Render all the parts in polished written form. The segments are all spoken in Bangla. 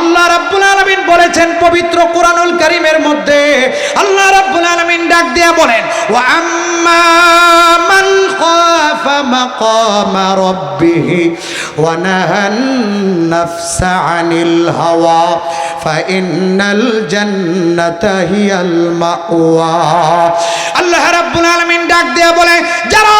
আল্লাহ রাব্বুল আলামিন বলেছেন পবিত্র কোরআনুল কারীমের মধ্যে, আল্লাহ রাব্বুল আলামিন ডাক দিয়া বলেন, ওয়া আম্মা মান খাফা মাকামা রাব্বিহি ওয়া নাহান নাফসা আনিল হাওয়া ফাইন্নাল জান্নাতা হিয়াল মাওয়া। আল্লাহ রাব্বুল আলামিন ডাক দিয়া বলে, যারা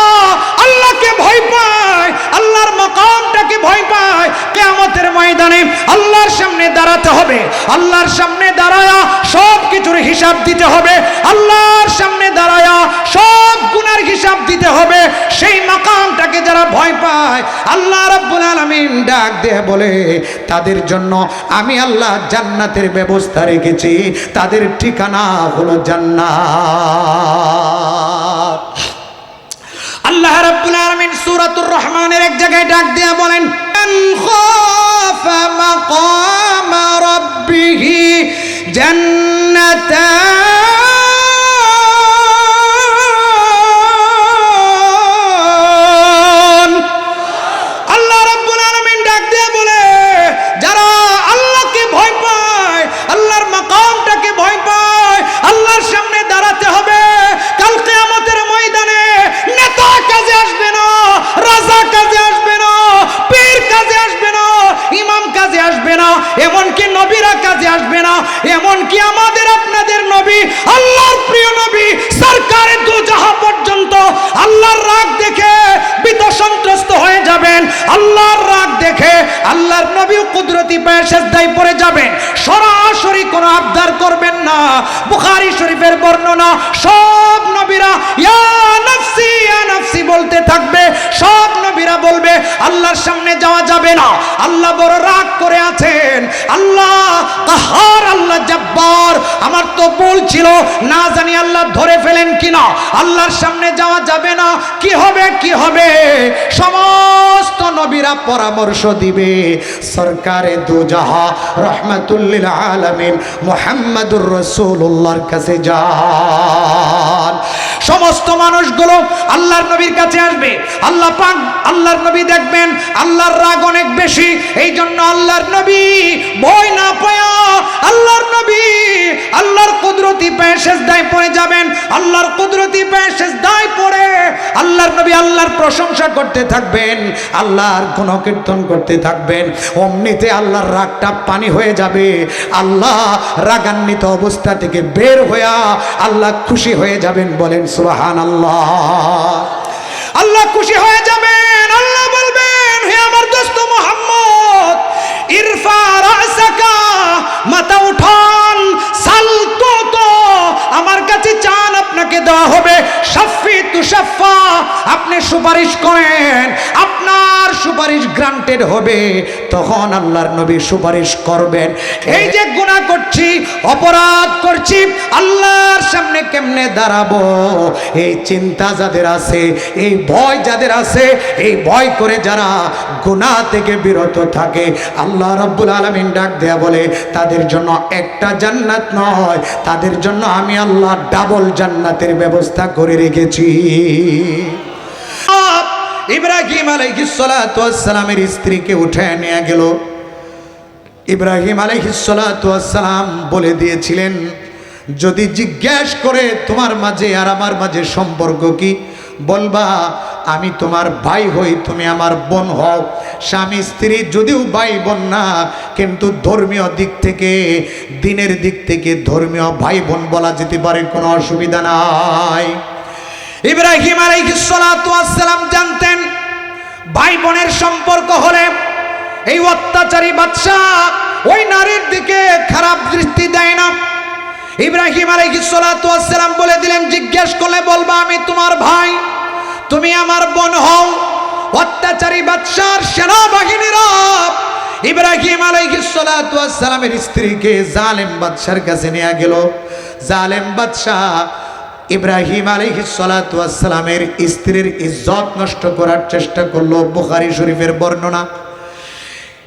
আল্লাহকে ভয় পায়, আল্লাহর মাকামটাকে ভয় পায়, কিয়ামতের ময়দানে আল্লাহর সামনে দাঁড়াতে হবে, আল্লাহর সামনে দাঁড়ায়া সব কিছুর হিসাব দিতে হবে, আল্লাহর সামনে দাঁড়ায়া সব গুনার হিসাব দিতে হবে, সেই মাকামটাকে যারা ভয় পায় আল্লাহ রাব্বুল আলামিন ডাক দিয়ে বলে, তাদের জন্য আমি আল্লাহ জান্নাতের ব্যবস্থা রেখেছি, তাদের ঠিকানা হলো জান্নাত। আল্লাহ রাব্বুল আলামিন সূরাতুর রহমানের এক জায়গায় ডাক দিয়ে বলেন, মান খাফা মাকামা রাব্বিহি জান্নাতান। আল্লাহ রাব্বুল আলামিন ডাক দিয়ে বলে, যারা আল্লাহকে ভয় পায়, আল্লাহর মাকামটাকে ভয় পায়, আল্লাহর সামনে দাঁড়াতে হবে, কাল কিয়ামতের ময়দানে নেতা কাজে আসবে না, রাজা কাজে আসবে না, পীর কাজে আসবে না, ইমাম কাজে আসবে না, এমনকি নবীরা কাজে আসবে না, এমনকি আমাদের আপনাদের নবী, আল্লাহর প্রিয় নবী সরকারে দু জাহান পর্যন্ত আল্লাহর রাগ দেখে ভীত সন্ত্রস্ত হয়ে যাবেন, আল্লাহর রাগ দেখে আল্লাহর নবী কুদরতি পায়ে সিজদায় পড়ে যাবেন, সরাসরি কোনো আবদার করবেন না। বুখারী শরীফের বর্ণনা, সব নবীরা ইয়া নাফসি ইয়া নাফসি বলতে থাকবে, সব নবীরা বলবে আল্লাহর সামনে যাওয়া যাবে না, আল্লাহ বড় রাগ করে আছেন, আল্লাহ কাহার, আল্লাহ জব্বার, আমার তো ভুল ছিল, না জানি আল্লাহ ধরে ফেলেন কিনা, আল্লাহর সামনে যাওয়া যাবে না, কি হবে কি হবে। সমস্ত নবীরা পরামর্শ দিবে সরকারে দু জাহান রাহমাতুল লিল আলামিন মুহাম্মাদুর রাসূলুল্লাহর কাছে যান। সমস্ত মানুষগুলো আল্লাহর নবীর কাছে আসবে, আল্লাহ পাক আল্লাহর নবী দেখবেন আল্লাহর রাগ অনেক বেশি, এই জন্য আল্লাহর নবী ভয় না পায়া আল্লাহর নবী আল্লাহর কুদরতি পায়ে সিজদায় পড়ে যাবেন, আল্লাহর কুদরতি পায়ে সিজদায় পড়ে আল্লাহর নবী আল্লাহর প্রশংসা করতে থাকবেন, আল্লাহর গুণকীর্তন করতে থাকবেন, অমনিতে আল্লাহর রাগটা পানি হয়ে যাবে, আল্লাহ রাগান্বিত অবস্থা থেকে বের হইয়া আল্লাহ খুশি হয়ে যাবেন। বলেন সুবহানাল্লাহ। আল্লাহ খুশি হয়ে যাবেন, আল্লাহ বলবেন, হে আমার দোস্ত মুহাম্মদ, ইরফা রাসাকা, মাথা উঠান, সাল তো আমার কাছে চান, আপনাকে দেওয়া হবে, শাফি তুশাফা, আপনি সুপারিশ করেন, আপনার সুপারিশ গ্রান্টেড হবে, তখন আল্লাহর নবী সুপারিশ করবেন। এই যে গুনাহ করছি, অপরাধ করছি, আল্লাহর সামনে কেমনে দাঁড়াবো, এই চিন্তা যাদের আছে, এই ভয় যাদের আছে, এই ভয় করে যারা গুনাহ থেকে বিরত থাকে, আল্লাহ রাব্বুল আলামিন ডাক দেয়া বলে, তাদের জন্য একটা জান্নাত নয়, তাদের জন্য আমি আল্লাহ ডাবল জান্নাতের ব্যবস্থা করে রেখেছি। ইব্রাহিম আলাইহিস সালাতু ওয়াস সালামের স্ত্রীকে উঠে নিয়ে গেল। ইব্রাহিম আলাইহিস সালাতু ওয়াস সালাম বলে দিয়েছিলেন, যদি জিজ্ঞেস করে তোমার মাঝে আর আমার মাঝে সম্পর্ক কি, বলবা আমি তোমার ভাই হই, তুমি আমার বোন হও। স্বামী স্ত্রী যদিও ভাই বোন না, কিন্তু ধর্মীয় দিক থেকে, দিনের দিক থেকে ধর্মীয় ভাই বোন বলা যেতে পারে, কোনো অসুবিধা নাই। ইব্রাহিম আলাইহিস সালাতু ওয়াস সালাম জানতেন ভাই বোনের সম্পর্ক হলে এই অত্যাচারী বাদশা ওই নারীর দিকে খারাপ দৃষ্টি দেয় না। ইব্রাহিম আলাইহিস সালাতু ওয়াস সালাম বলে দিলেন, জিজ্ঞেস করলে বলবা আমি তোমার ভাই, তুমি আমার বোন হও। অত্যাচারী বাদশার সেনাবাহিনীরা ইব্রাহিম আলাইহিস সালাতু ওয়াস সালামের স্ত্রীকে জালেম বাদশার কাছে নিয়ে গেল। জালেম বাদশা ইব্রাহিম আলাইহিস সালাতু ওয়াস সালামের স্ত্রীর ইজ্জত নষ্ট করার চেষ্টা করলো, বুখারী শরীফের বর্ণনা।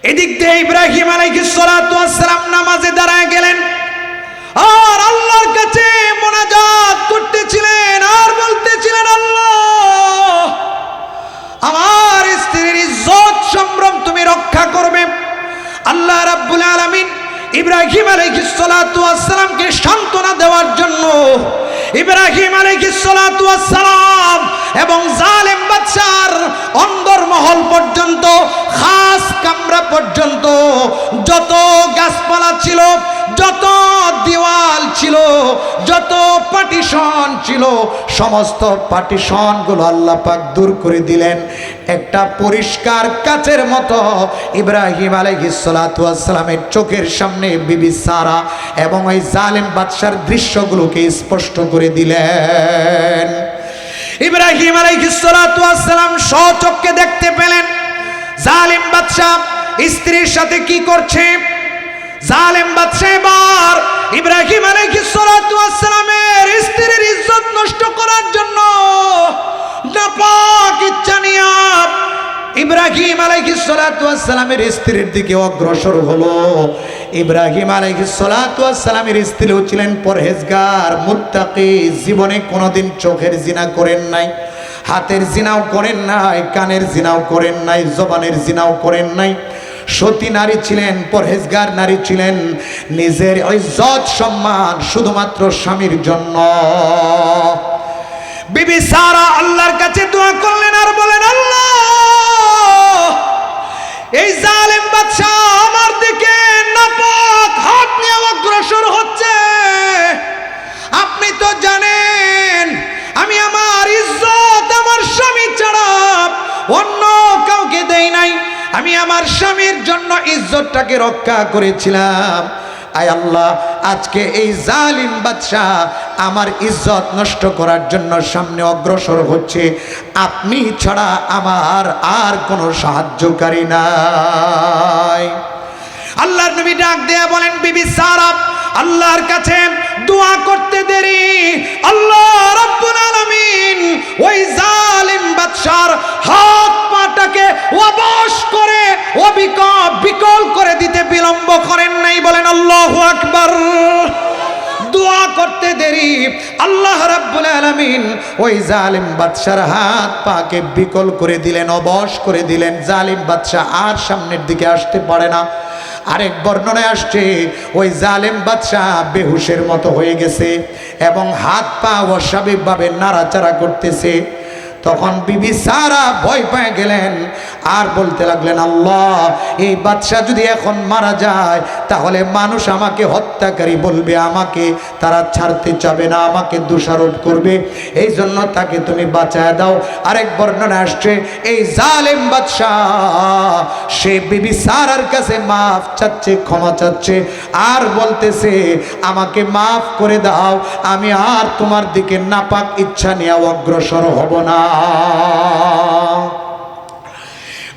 এদিক দিয়ে ইব্রাহিম আলাইহিস সালাতু ওয়াস সালাম নামাজে দাঁড়ায় গেলেন আর আল্লাহর কাছে মোনাজাত করতেছিলেন আর বলতেছিলেন, আল্লাহ আমার স্ত্রীর ইজ্জত সম্ভ্রম তুমি রক্ষা করবে। আল্লাহ রাব্বুল আলামিন ইব্রাহিম আলাইহিস সালাতু ওয়াস সালামকে সান্ত্বনা দেওয়ার জন্য ইব্রাহিম আলাইহিস সালাতু ওয়াস সালাম এবং জালেম বাদশার অন্দরমহল পর্যন্ত, খাস কামরা পর্যন্ত যত গাছপালা ছিল, যত দেওয়াল ছিল, যত পার্টিশন ছিল, সমস্ত পার্টিশনগুলো আল্লাহ পাক দূর করে দিলেন। একটা পরিষ্কার কাচের মতো ইব্রাহিম আলাইহিস সালাতু ওয়াস সালামের চোখের সামনে বিবি সারা এবং ওই জালেম বাদশার দৃশ্যগুলোকে স্পষ্ট করে দিলেন। ইব্রাহিম আলাইহিস সালাতু ওয়াস সালাম স্বচক্ষে দেখতে পেলেন জালেম বাদশা স্ত্রীর সাথে কি করছে। জালেম বাদশা এবার ইব্রাহিম আলাইহিস সালাতু ওয়াস সালামের স্ত্রীর ইজ্জত নষ্ট করার জন্য নাপাক ইচ্ছা নিয়ে ইব্রাহিম আলাইহিস সালাতু ওয়াস সালামের স্ত্রীর দিকে অগ্রসর হলো। ইব্রাহিম আলাইহিস সালাতু ওয়াস সালামের স্ত্রীও ছিলেন পরহেজগার, মুত্তাকি, জীবনে কোনোদিন চোখের জিনা করেন নাই, হাতের জিনাও করেন নাই, কানের জিনাও করেন নাই, জবানের জিনাও করেন নাই। সতী নারী ছিলেন, পরহেজগার নারী ছিলেন। নিজের ইজ্জত সম্মান শুধুমাত্র স্বামীর জন্য। বিবি সারা আল্লাহর কাছে দোয়া করলেন আর বলেন, আল্লাহ, এই জালেম বাদশা আমার দিকে নাপাক হাত নিয়ে অগ্রসর হচ্ছে। আপনি তো জানেন আমি আমার ইজ্জত আমার স্বামী ছাড়া অন্য কাউকে দেই নাই। আমি আমার স্বামীর জন্য ইজ্জতটাকে রক্ষা করেছিলাম। আয় আল্লাহ, আজকে এই জালিম বাদশা আমার ইজ্জত নষ্ট করার জন্য সামনে অগ্রসর হচ্ছে। আপনি ছাড়া আমার আর কোনো সাহায্যকারী নাই। আল্লাহর নবী ডাক দেয়া বলেন, বিবি সারা আল্লাহর কাছে দোয়া করতে দেরি আল্লাহ রাব্বুল আলামিন ওই জালিম বাদশার হাত পাটাকে অবশ করে বিকল করে দিতে বিলম্ব করেন নাই। বলেন আল্লাহু আকবার। দোয়া করতে দেরি আল্লাহ রাব্বুল আলামিন ওই জালিম বাদশার হাত পাকে বিকল করে দিলেন, অবশ করে দিলেন। জালিম বাদশা আর সামনের দিকে আসতে পারে না। আরেক বর্ণনায় আসছে ওই জালেম বাদশা বেহুশের মতো হয়ে গেছে এবং হাত পা অস্বাভাবিকভাবে নাড়াচাড়া করতেছে। তখন বিবি সারা ভয় পেয়ে গেলেন আর বলতে লাগলেন, আল্লাহ, এই বাদশা যদি এখন মারা যায় তাহলে মানুষ আমাকে হত্যাকারী বলবে, আমাকে তারা ছাড়তে চাবে না, আমাকে দোষারোপ করবে, এই জন্য তাকে তুমি বাঁচায় দাও। আরেক বর্ণনা আসছে এই জালেম বাদশা সে বিবি সারার কাছে মাফ চাচ্ছে, ক্ষমা চাচ্ছে আর বলতেছে, আমাকে মাফ করে দাও, আমি আর তোমার দিকে নাপাক ইচ্ছা নিয়ে অগ্রসর হব না।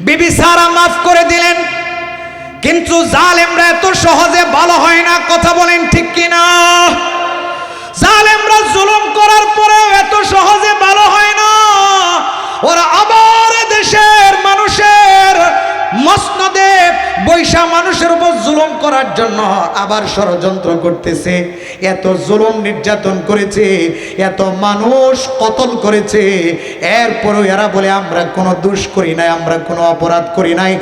বিবি সারা মাফ করে দিলেন, কিন্তু জালেমরা এত সহজে ভালো হয় না। কথা বলেন ঠিক কিনা? জালেমরা জুলুম করার পরেও এত সহজে ভালো হয় না। ওরা আবার দেশের মানুষের মসনদে বৈশা মানুষের উপর জুলুম করার জন্য আবার ষড়যন্ত্র করতেছে। এত জুলুম নির্যাতন করেছে, এত মানুষ কতল করেছে, এরপরও এরা বলে আমরা কোনো দোষ করি নাই, আমরা কোনো অপরাধ করি নাই।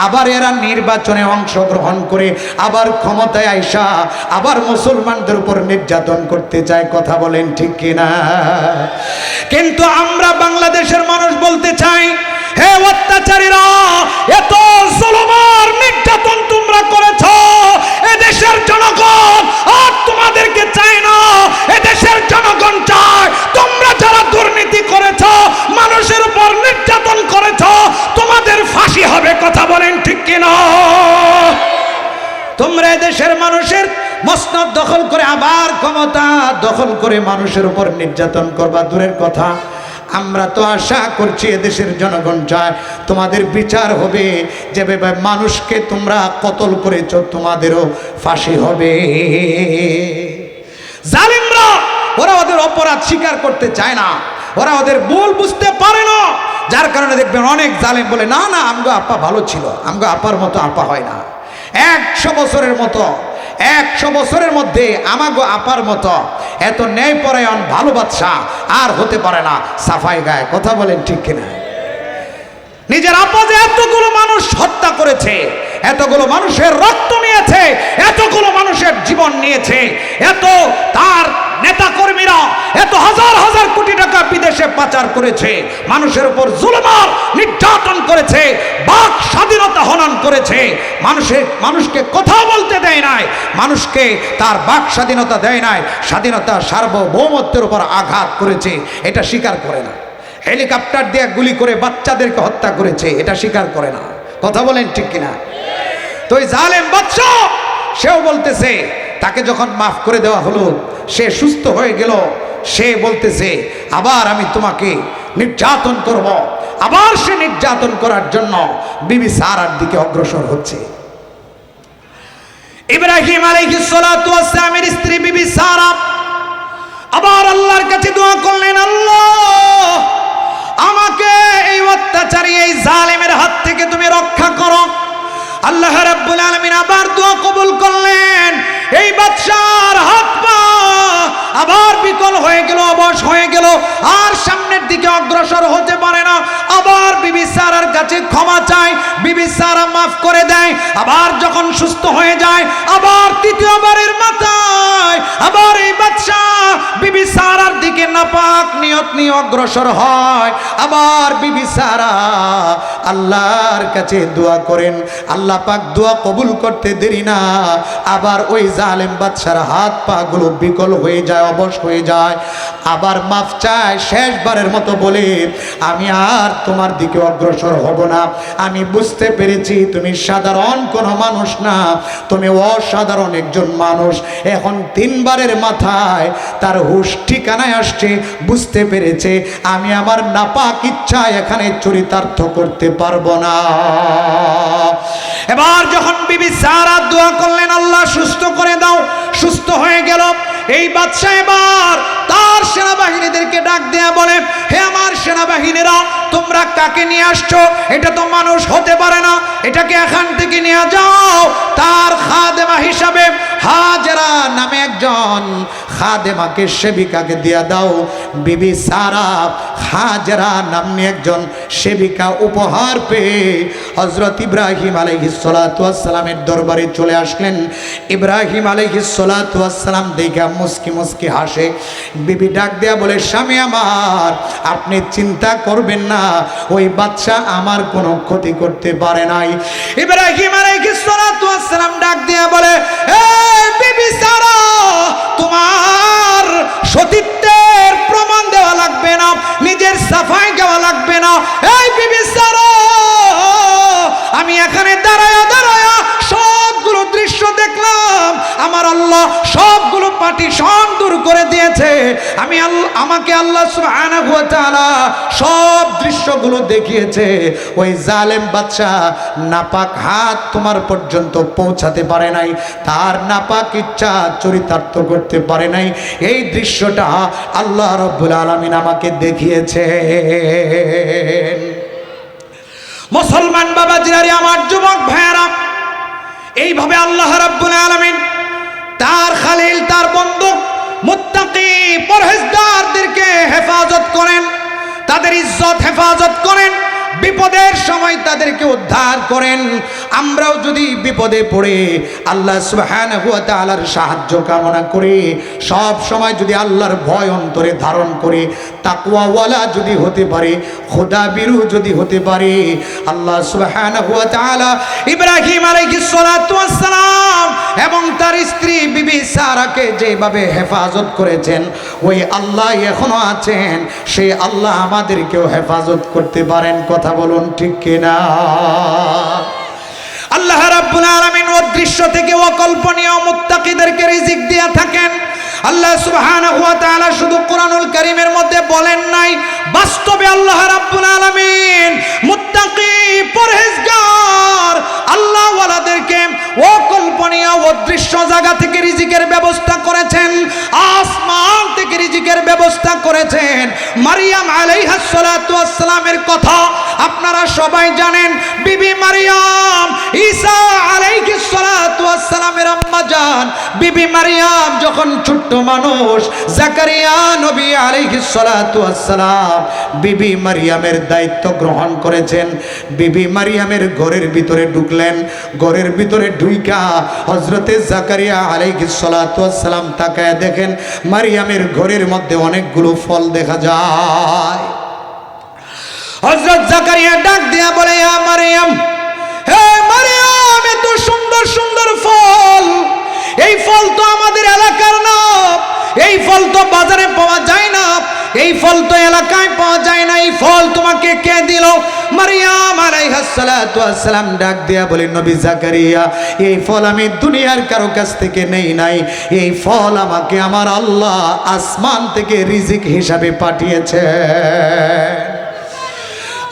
আবার এরা নির্বাচনে অংশগ্রহণ করে আবার ক্ষমতায় আইসা আবার মুসলমানদের উপর নির্যাতন করতে চায়। কথা বলেন ঠিক কিনা? কিন্তু আমরা বাংলাদেশের মানুষ বলতে চাই, হে অত্যাচারীরা, এত জুলুম আর নির্যাতন তোমরা করেছ, এদেশের জনগণ আর তোমাদেরকে চায় না। এদেশের জনগণ চায় তোমরা যারা দুর্নীতি করেছ, মানুষের উপর নির্যাতন করেছ, তোমাদের ফাঁসি হবে। কথা বলেন ঠিক কিনা? তোমরা এদেশের মানুষের মসনদ দখল করে আবার ক্ষমতা দখল করে মানুষের উপর নির্যাতন করবা দূরের কথা। আমরা তো আশা করছি এদেশের জনগণ চায় তোমাদের বিচার হবে, যেভাবে মানুষকে তোমরা কতল করেছো তোমাদেরও ফাঁসি হবে। জালিমরা ওরা ওদের অপরাধ স্বীকার করতে চায় না, ওরা ওদের ভুল বুঝতে পারে না। যার কারণে দেখবেন অনেক জালিম বলে, না না, আমগো আপা ভালো ছিল, আমগো আপার মতো আপা হয় না। 100 বছরের মতো 100 বছরের মধ্যে আমাগো আপার মতো এত ন্যায়পরায়ণ ভালো বাদশা আর হতে পারে না সাফাই গায়ে। কথা বলেন ঠিক কিনা? নিজের আপা যে এতগুলো মানুষ হত্যা করেছে, এতগুলো মানুষের রক্ত নিয়েছে, করেছে, এতগুলো মানুষের জীবন নিয়েছে, এত তার নেতা কর্মীরা এত হাজার হাজার কোটি টাকা বিদেশে পাচার করেছে, মানুষের উপর জুলুম নির্যাতন করেছে, বাক স্বাধীনতা হনন করেছে, মানুষকে কথা বলতে দেয় নাই, মানুষকে তার বাক স্বাধীনতা দেয় নাই, স্বাধীনতা সার্বভৌমত্বের উপর আঘাত করেছে, এটা স্বীকার করে না। হেলিকপ্টার দিয়ে গুলি করে বাচ্চাদেরকে হত্যা করেছে, এটা স্বীকার করে না। কথা বলেন ঠিক কিনা? তো ওই জালেম বাদশা সেও বলতেছে, তাকে যখন মাফ করে দেওয়া হলো, সে সুস্থ হয়ে গেল, সে বলতেছে আবার আমি তোমাকে নির্যাতন করব। আবার সে নির্যাতন করার জন্য বিবি সারার দিকে অগ্রসর হচ্ছে। ইব্রাহিম আলাইহিস সালাতু ওয়াস সালামের স্ত্রী বিবি সারা আবার আল্লাহর কাছে দোয়া করলেন, আল্লাহ আমাকে এই অত্যাচারী এই জালেমের হাত থেকে তুমি রক্ষা করো। আল্লাহ রাব্বুল আলামিন আবার দোয়া কবুল করলেন। এই বাদশার হাত পা আবার বিকল হয়ে গেল, অবশ হয়ে গেল, আর সামনের দিকে অগ্রসর হতে পারে না। আবার বিবি সারার কাছে ক্ষমা চায়, বিবি সারা মাফ করে দেয়। আবার যখন সুস্থ হয়ে যায়, আবার তৃতীয়বারের মাথায় আবার এই বাদশা বিবি সারার দিকে নাপাক নিয়ত নিয়ে অগ্রসর হয়। আবার বিবি সারা আল্লাহর কাছে দোয়া করেন, আল্লাহ পাক দোয়া কবুল করতে দেরি না, আবার ওই জালেম বাদশার হাত পা গুলো বিকল হয়ে যায়, অবশ হয়ে যায়। আবার মাফ চায় শেষবারের মতো বলে, আমি আর তোমার দিকে অগ্রসর হব না, আমি বুঝতে পেরেছি তুমি সাধারণ কোনো মানুষ না, তুমি অসাধারণ একজন মানুষ। এখন তিনবারের মাথায় তার হুশ ঠিকানায় আসছে, বুঝতে পেরেছে আমি আমার নাপাক ইচ্ছা এখানে চরিতার্থ করতে পারবো না। এবার যখন বিবি সারা দোয়া করলেন, আল্লাহ সুস্থ করে দাও, সুস্থ হয়ে গেল। এই বাদশা এবার তার সেনাবাহিনীদেরকে ডাক দেয়া বলে, হে আমার সেনাবাহিনীরা, তোমরা কাকে নিয়ে আসছো? এটা তো মানুষ হতে পারে না, এটাকে এখান থেকে নিয়ে যাও। তার খাদেমা হিসাবে হাজেরা নামে একজন খাদেমাকে, সেবিকাকে দিয়া দাও। বিবি সারা হাজেরা নামে একজন সেবিকা উপহার পেয়ে হযরত ইব্রাহিম আলাইহিস সালাতু ওয়াস সালামের দরবারে চলে আসলেন। ইব্রাহিম আলাইহিস সালাতু ওয়াস সালাম দেখা মুস্কি মুস্কি হাসে। বিবি ডাক দেয়া বলে, স্বামী আমার, আপনি চিন্তা করবেন না, ওই বাদশা আমার কোনো ক্ষতি করতে পারে নাই। ইব্রাহিম আলাইহিস সালাতু ওয়াস সালাম ডাক দেয়া বলে, এই বিবি সারা, তোমার সতীত্বের প্রমাণ দেওয়া লাগবে না, নিজের সাফাই দেওয়া লাগবে না। এই বিবি সারা, আমি এখানে দাঁড়ায়া দাঁড়ায়া সবগুলো দৃশ্য দেখলাম, আমার আল্লাহ সবগুলো পাটিশন দূর করে দিয়েছে। আমাকে আল্লাহ সুবহানাহু ওয়া তাআলা সব দৃশ্যগুলো দেখিয়েছে। ওই জালেম বাদশা নাপাক হাত তোমার পর্যন্ত পৌঁছাতে পারে নাই, তার নাপাক ইচ্ছা চরিতার্থ করতে পারে নাই। এই দৃশ্যটা আল্লাহ রাব্বুল আলামিন আমাকে দেখিয়েছে। মুসলমান বাবাজিরা, আমার যুবক ভাইয়েরা, এইভাবে আল্লাহ রাব্বুল আলামিন তার খালিল, তার বন্ধু মুত্তাকি পরহেজগারদেরকে হেফাজত করেন, তাদের ইজ্জত হেফাজত করেন, বিপদের সময় তাদেরকে উদ্ধার করেন। আমরাও যদি বিপদে পড়ে আল্লাহ সুবহানাহু ওয়া তাআলার সাহায্য কামনা করি, সব সময় যদি আল্লাহর ভয় অন্তরে ধারণ করে তাকওয়াওয়ালা যদি হতে পারে, খোদাবিরু যদি হতে পারে, আল্লাহ সুবহানাহু ওয়া তাআলা ইব্রাহিম আলাইহিস সালাতু ওয়াস সালাম এবং তার স্ত্রী বিবি সারাকে যেভাবে হেফাজত করেছেন, ওই আল্লাহ এখনো আছেন, সেই আল্লাহ আমাদেরকেও হেফাজত করতে পারেন। কথা বলুন ঠিক কিনা? আল্লাহ রাব্বুল আলামিন অদৃশ্য থেকে অকল্পনীয় মুত্তাকিদেরকে রিজিক দিয়ে থাকেন। আল্লাহ সুবহানাহু ওয়া তাআলা শুধু কোরআনুল কারীমের মধ্যে বলেন নাই, বাস্তবে আল্লাহ রাব্বুল আলামিন মুত্তাকি পরহেজগার আল্লাহ ওয়ালাদেরকে অকল্পনীয় অদৃশ্য জায়গা থেকে রিজিকের ব্যবস্থা করেছেন, আসমান থেকে রিজিকের ব্যবস্থা করেছেন। মারিয়াম আলাইহাস সালাতু ওয়াস সালামের কথা আপনারা সবাই জানেন। বিবি মারিয়াম ঈসা আলাইহিস সালাতু ওয়াস সালামের আম্মা যান বিবি মারিয়াম যখন ছোট্ট মানুষ, জাকারিয়া নবী আলাইহিস সালাতু ওয়াস সালাম বিবি মারিয়ামের দায়িত্ব গ্রহণ করেছেন। বিবি মারিয়ামের ঘরের ভিতরে ঢুকলেন। ঘরের ভিতরে ঢুইকা হযরতে জাকারিয়া আলাইহিস সালাতু ওয়াস সালাম তাকায় দেখেন মারিয়ামের ঘরের মধ্যে অনেকগুলো ফল দেখা যায়। হযরত জাকারিয়া ডাক দিয়া বলে, ইয়া মারিয়াম, হে মারিয়াম, এত সুন্দর সুন্দর ফল, এই ফল তো আমাদের এলাকার না, এই ফল তো বাজারে পাওয়া যায় না, এই ফল তো এলাকায় পাওয়া যায় না, এই ফল তোমাকে কে দিল? মারিয়াম আলাইহিস সালাতু ওয়াস সালাম ডাক দিয়া বলেন, নবী জাকারিয়া, এই ফল আমি দুনিয়ার কারো কাছ থেকে নেই নাই, এই ফল আমাকে আমার আল্লাহ আসমান থেকে রিজিক হিসাবে পাঠিয়েছে।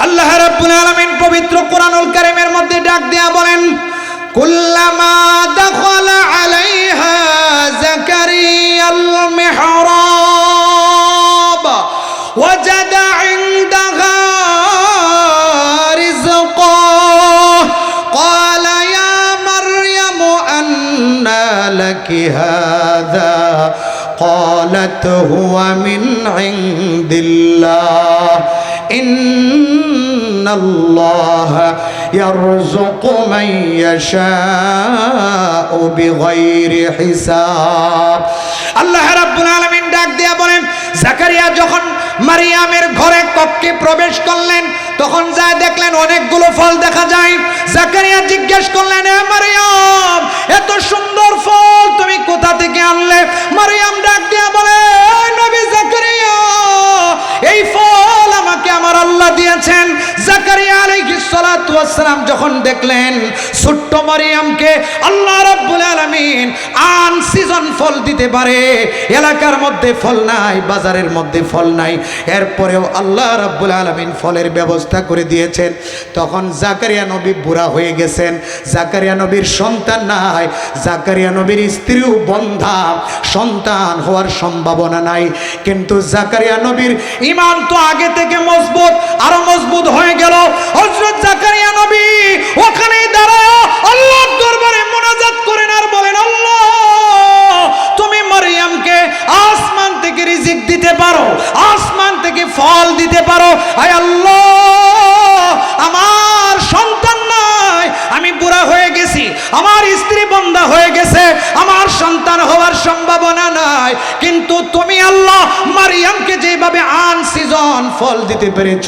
আল্লাহ রাব্বুল আলামিন পবিত্র কোরআনুল কারীমের মধ্যে ডাক দিয়া বলেন, কুল্লামা দাখালা আলাইহা জাকারিয়াল মিহরাব ওয়াজাদা ইনদাহা রিজকা ক্বালা ইয়া মারইয়াম আন্না লাকি হাযা قالت هو من عند الله إن الله يرزق من يشاء بغير حساب। আল্লাহ রাব্বুল আলামিন ডাক দিয়া বলেন, জাকারিয়া যখন মারিয়ামের ঘরে কক্ষে প্রবেশ করলেন তখন যা দেখলেন অনেকগুলো ফল দেখা যায়। জাকারিয়া জিজ্ঞেস করলেন, হে মারিয়াম, এত সুন্দর ফল তুমি কোথা থেকে আনলে? মারিয়াম ডাক দিয়া বলে, নবী জাকারিয়া, এই ফল আমাকে আমার আল্লাহ দিয়েছেন। জাকারিয়া আলাইহিস সালাতু ওয়াস সালাম যখন দেখলেন ছোট্ট মারিয়ামকে আল্লাহ রাব্বুল আলামিন আন সিজন ফল দিতে পারে, এলাকার মধ্যে ফল নাই, বাজারের মধ্যে ফল নাই, এরপরেও আল্লাহ রাব্বুল আলামিন ফলের ব্যবস্থা করে দিয়েছেন। তখন জাকারিয়া নবী বুড়া হয়ে গেছেন, জাকারিয়া নবীর সন্তান নাই, জাকারিয়া নবীর স্ত্রীও বন্ধা, সন্তান হওয়ার সম্ভাবনা নাই। কিন্তু জাকারিয়া নবীর ঈমান তো আগে থেকে মজবুত, আরো মজবুত হয়ে গেল। হযরত জাকারিয়া নবী ওখানেই দাঁড়ায় আল্লাহর দরবারে মুনাজাত করেন আর বলেন, আল্লাহ, তুমি মারিয়ামকে আসমান থেকে রিজিক দিতে পারো, আসমান থেকে ফল দিতে পারো। আয় আল্লাহ, আমার সন্তান নাই, আমি বুড়া হয়ে গেছি, আমার স্ত্রী বন্ধা হয়ে গেছে, আমার সন্তান হওয়ার সম্ভাবনা নাই, কিন্তু তুমি আল্লাহ মারিয়ামকে যেভাবে আন সিজন ফল দিতে পেরেছ,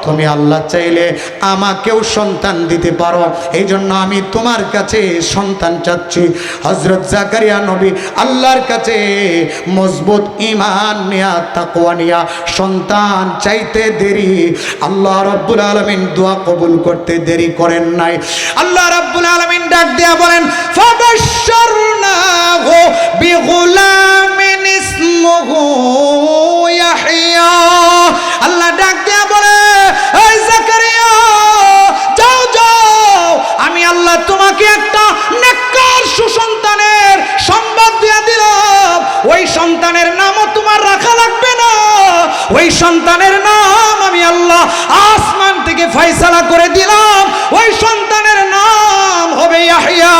তুমি আল্লাহ চাইলে আমাকেও সন্তান দিতে পারো, এই জন্য আমি তোমার কাছে সন্তান চাচ্ছি। হযরত জাকারিয়া নবী আল্লাহর কাছে মজবুত ঈমান নিয়া, তাকওয়া নিয়া সন্তান চাইতে দেরি, আল্লাহ রাব্বুল আলামিন দোয়া কবুল করতে দেরি করেন নাই। আল্লাহ রাব্বুল আলামিন ডাক দিয়া বলেন, ফাবাশশারনাহু বিগুলামিন ইসমুহু ইয়াহইয়া। আল্লাহ ডাক দিয়া বলে, এই জাকারিয়া, যাও যাও, আমি আল্লাহ তোমাকে একটা নেককার সুসন্তানের সংবাদ দিয়া দিলাম। ওই সন্তানের নামও তোমার রাখা লাগবে না, ওই সন্তানের নাম আমি আল্লাহ আসমান থেকে ফয়সালা করে দিলাম, ওই সন্তানের নাম হবে ইয়াহইয়া।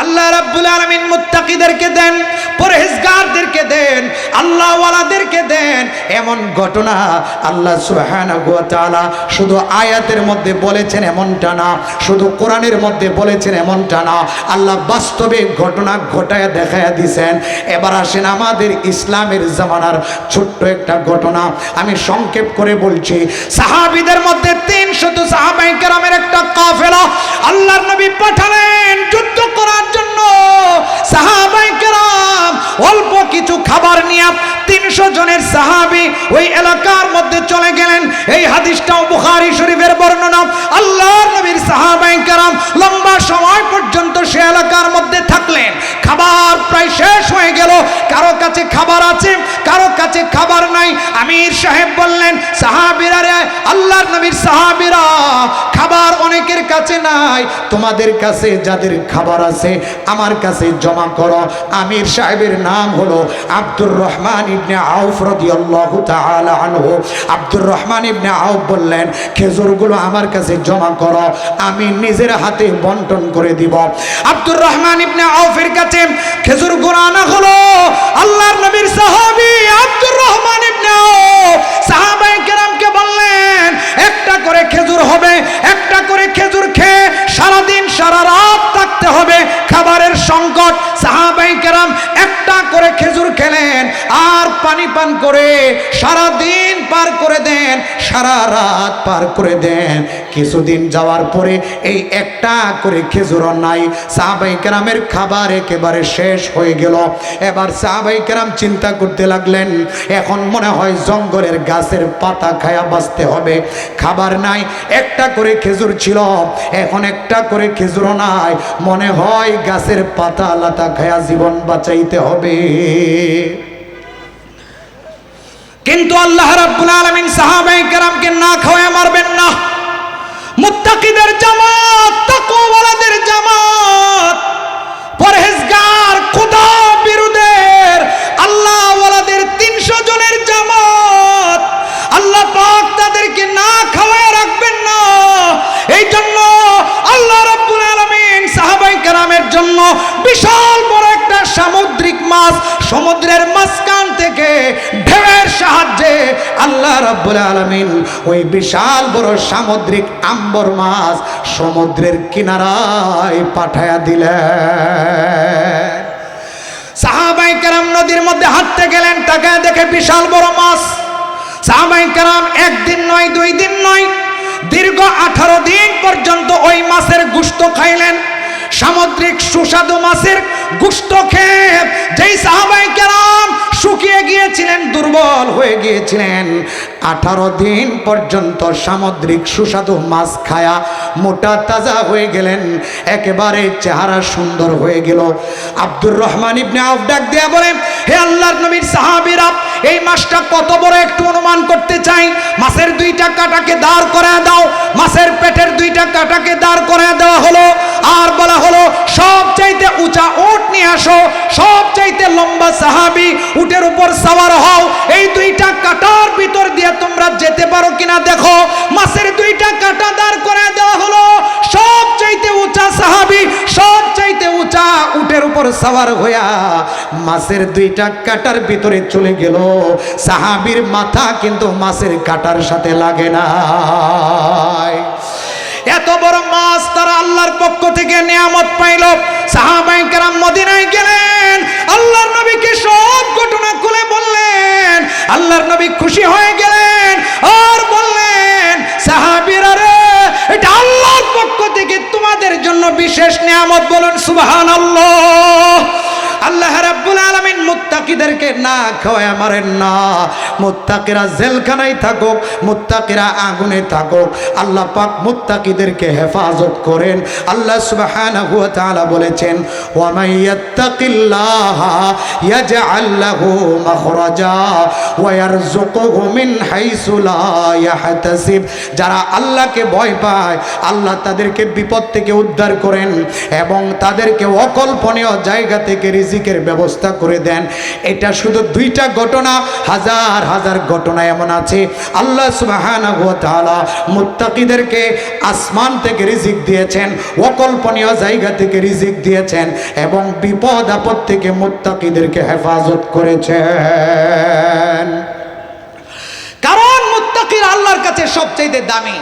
আল্লাহ রাব্বুল আলামিন মুত্তাকিদেরকে দেন, পরহেজগারদেরকে দেন, আল্লাহওয়ালাদেরকে দেন এমন ঘটনা। আল্লাহ সুবহানাহু ওয়া তাআলা শুধু আয়াতের মধ্যে বলেছেন এমনটা না, শুধু কোরআনের মধ্যে বলেছেন এমনটা না, আল্লাহ বাস্তবে ঘটনা ঘটায়া দেখায়া দিয়েছেন। এবার আসেন আমাদের ইসলামের জামানার ছোট্ট একটা ঘটনা, আমি সংক্ষেপ করে বলছি। সাহাবীদের মধ্যে 300 সাহাবায়ে কেরামের একটা কাফেলা আল্লাহর নবী পাঠালেন যুদ্ধ করার জন্য। সাহাবায়ে কেরাম অল্প কিছু খাবার নিয়ে 300 জনের সাহাবী ওই এলাকার মধ্যে চলে গেলেন। এই হাদিসটাও বুখারী শরীফের বর্ণনা। আল্লাহর নবীর সাহাবায়ে কেরাম লম্বা সময় পর্যন্ত সে এলাকার মধ্যে থাকলেন। খাবার প্রায় শেষ হয়ে গেল, কারো কাছে খাবার আছে, কারো কাছে খাবার নাই। আমির সাহেব বললেন, সাহাবীরা আল্লাহর নবীর সাহাবীরা খাবার অনেকের কাছে নাই, তোমাদের কাছে যাদের খাবার আছে আমার কাছে জমা করো। আমির সাহেবের নাম হলো আব্দুর রহমান ইবনে আউফ রাদিয়াল্লাহু তাআলা আনহু। আব্দুর রহমান ইবনে আউফ বললেন, খেজুরগুলো আমার কাছে জমা করো, আমি নিজের হাতে বন্টন করে দিব। আব্দুর রহমান ইবনে আউফের কাছে খেজুরগুলো আনা হলো। আল্লাহর নবীর সাহাবী আব্দুর রহমান ইবনে আউফ সাহাবায়ে কেরামকে বললেন, একটা করে খেজুর হবে, একটা করে খেজুর খেয়ে সারাদিন সারা রাত থাকতে হবে, খাবারের সংকট। সাহাবায়ে কেরাম একটা করে খেজুর খেলেন আর পানি পান করে সারা দিন পার করে দেন, সারা রাত পার করে দেন। কিছুদিন যাওয়ার পরে এই একটা করে খেজুর নাই, সাহাবায়ে কেরামের খাবার একেবারে শেষ হয়ে গেল। এবার সাহাবায়ে কেরাম চিন্তা করতে লাগলেন, এখন মনে হয় জঙ্গলের গাছের পাতা খায়া বাঁচতে হবে, খাবার নাই। একটা করে খেজুর ছিল, এখন একটা করে খেজুর নাই, মনে হয় গাছের পাতা লতা খায়া জীবন বাঁচাইতে হবে। কিন্তু আল্লাহ রাব্বুল আলামিন সাহাবায়ে কেরামকে না খাওয়ায় মারবেন না। মুত্তাকিদের জামাত, তাকওয়াওয়ালাদের জামাত, পরহেজগার খোদা বিরুদ্ধের আল্লাহওয়ালাদের 300 জনের জামাত, আল্লাহ পাক তাদেরকে না খাওয়ায় রাখবেন না। এই জন্য আল্লাহ রাব্বুল আলামিন সাহাবায়ে কেরামের জন্য বিশাল বড় একটা সামুদ্রিক মাছ সমুদ্রের মাঝখান থেকে ঢেউয়ের সাহায্যে আল্লাহ রাব্বুল আলামিন ওই বিশাল বড় সামুদ্রিক আম্বর মাছ সমুদ্রের কিনারায় পাঠায়া দিলেন। সাহাবায়ে কেরাম নদীর মধ্যে হাঁটতে গেলেন, তাকায় দেখে বিশাল বড় মাছ। সাহাবায়ে কেরাম একদিন নয়, 2 দিন নয়, দীর্ঘ 18 দিন পর্যন্ত ওই মাছের গোশত খাইলেন। সামুদ্রিক সুস্বাদু মাছের গোশত খেয়ে যেই সাহাবায়ে কেরাম শুকিয়ে গিয়েছিলেন, দুর্বল হয়ে গিয়েছিলেন, 18 দিন পর্যন্ত সামুদ্রিক সুস্বাদু মাছ খায়া মোটা তাজা হয়ে গেলেন, একেবারে চেহারা সুন্দর হয়ে গেল। আব্দুর রহমান ইবনে আউফ ডাক দিয়া বলেন, হে আল্লাহর নবীর সাহাবীরা, এই মাছটা কত বড় একটু অনুমান করতে চাই। মাছের 2টা কাঁটাকে দাঁড় করায় দাও। মাছের পেটের 2টা কাঁটাকে দাঁড় করায় দেওয়া হলো, আর বলা হলো সবচাইতে উঁচা উট নিয়ে আসো, সবচাইতে লম্বা সাহাবী উটের উপর সওয়ার হও, এই 2টা কাঁটার ভিতর দিয়ে তোমরা যেতে পারো কিনা দেখো। মাছের 2টা কাঁটা দাঁড় করায় দেওয়া হলো, সবচাইতে উঁচা সাহাবী সবচাইতে উঁচা উটের উপর সওয়ার হইয়া মাছের 2টা কাঁটার ভিতরে চলে গেল। সাহাবীর মাথা কিন্তু মাছের কাঁটার সাথে লাগে না। এত বড় মাছ তারা আল্লাহর পক্ষ থেকে নিয়ামত পাইল। সাহাবায়ে কেরাম মদিনায় গেলেন, আল্লাহর নবীকে সব ঘটনা খুলে বললেন। আল্লাহর নবী খুশি হয়ে গেলেন আর বললেন, সাহাবীরা রে, এটা আল্লাহর পক্ষ থেকে তোমাদের জন্য বিশেষ নিয়ামত, বলুন সুবহানাল্লাহ। আল্লাহ রাব্বুল আলামিন মুত্তাকিদেরকে না খাওয়ায় মারেন না। মুত্তাকিরা জেলখানায় থাকুক, মুত্তাকিরা আগুনে থাকুক, আল্লাহ পাক মুত্তাকিদেরকে হেফাজত করেন। আল্লাহ সুবহানাহু ওয়া তাআলা বলেছেন, ওয়া মাইয়াত্তাকিল্লাহা ইয়াজআল লাহু মাখরাজা ওয়া ইয়ারযুকুহু মিন হাইসু লা ইয়াহতাসিব। যারা আল্লাহকে ভয় পায়, আল্লাহ তাদেরকে বিপদ থেকে উদ্ধার করেন এবং তাদেরকে অকল্পনীয় জায়গা থেকে রিজিকের ব্যবস্থা করে দেন। এটা শুধু 2টা ঘটনা, হাজার হাজার ঘটনা এমন আছে। আল্লাহ সুবহানাহু ওয়া তাআলা মুত্তাকিদেরকে আসমান থেকে রিজিক দিয়েছেন, অকল্পনীয় জায়গা থেকে রিজিক দিয়েছেন এবং বিপদ আপদ থেকে মুত্তাকিদেরকে হেফাজত করেছেন। কারণ মুত্তাকিরা আল্লাহর কাছে সবচেয়ে দামি।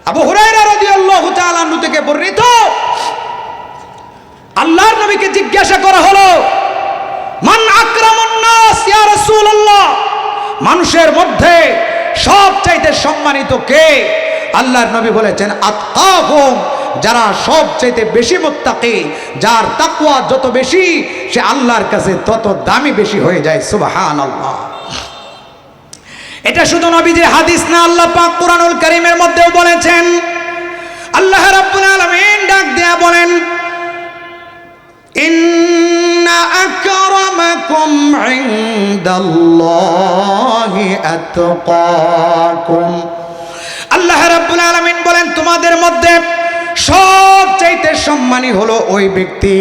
আবু হুরায়রা রাদিয়াল্লাহু তাআলা আনহু থেকে বর্ণিত, আল্লাহর নবীকে জিজ্ঞাসা করা হলো, মান আকরামুন নাস ইয়া রাসূলুল্লাহ, মানুষের মধ্যে সবচাইতে সম্মানিত কে? আল্লাহর নবী বলেছেন, আতকাহুম, যারা সবচাইতে বেশি মুত্তাকি, যার তাকওয়া যত বেশি সে আল্লাহর কাছে তত দামি বেশি হয়ে যায়। সুবহানাল্লাহ। এটা শুধু নবীজির হাদিস না, আল্লাহ পাক কুরআনুল কারীমের মধ্যেও বলেছেন। আল্লাহ রাব্বুল আলামিন ডাক দেয়া বলেন, ইন্না আকরামাকুম ইনদাল্লাহি আতকাকুম। রাব্বুল আলামিন বলেন তোমাদের মধ্যে সবচাইতে সম্মানী হলো ওই ব্যক্তি,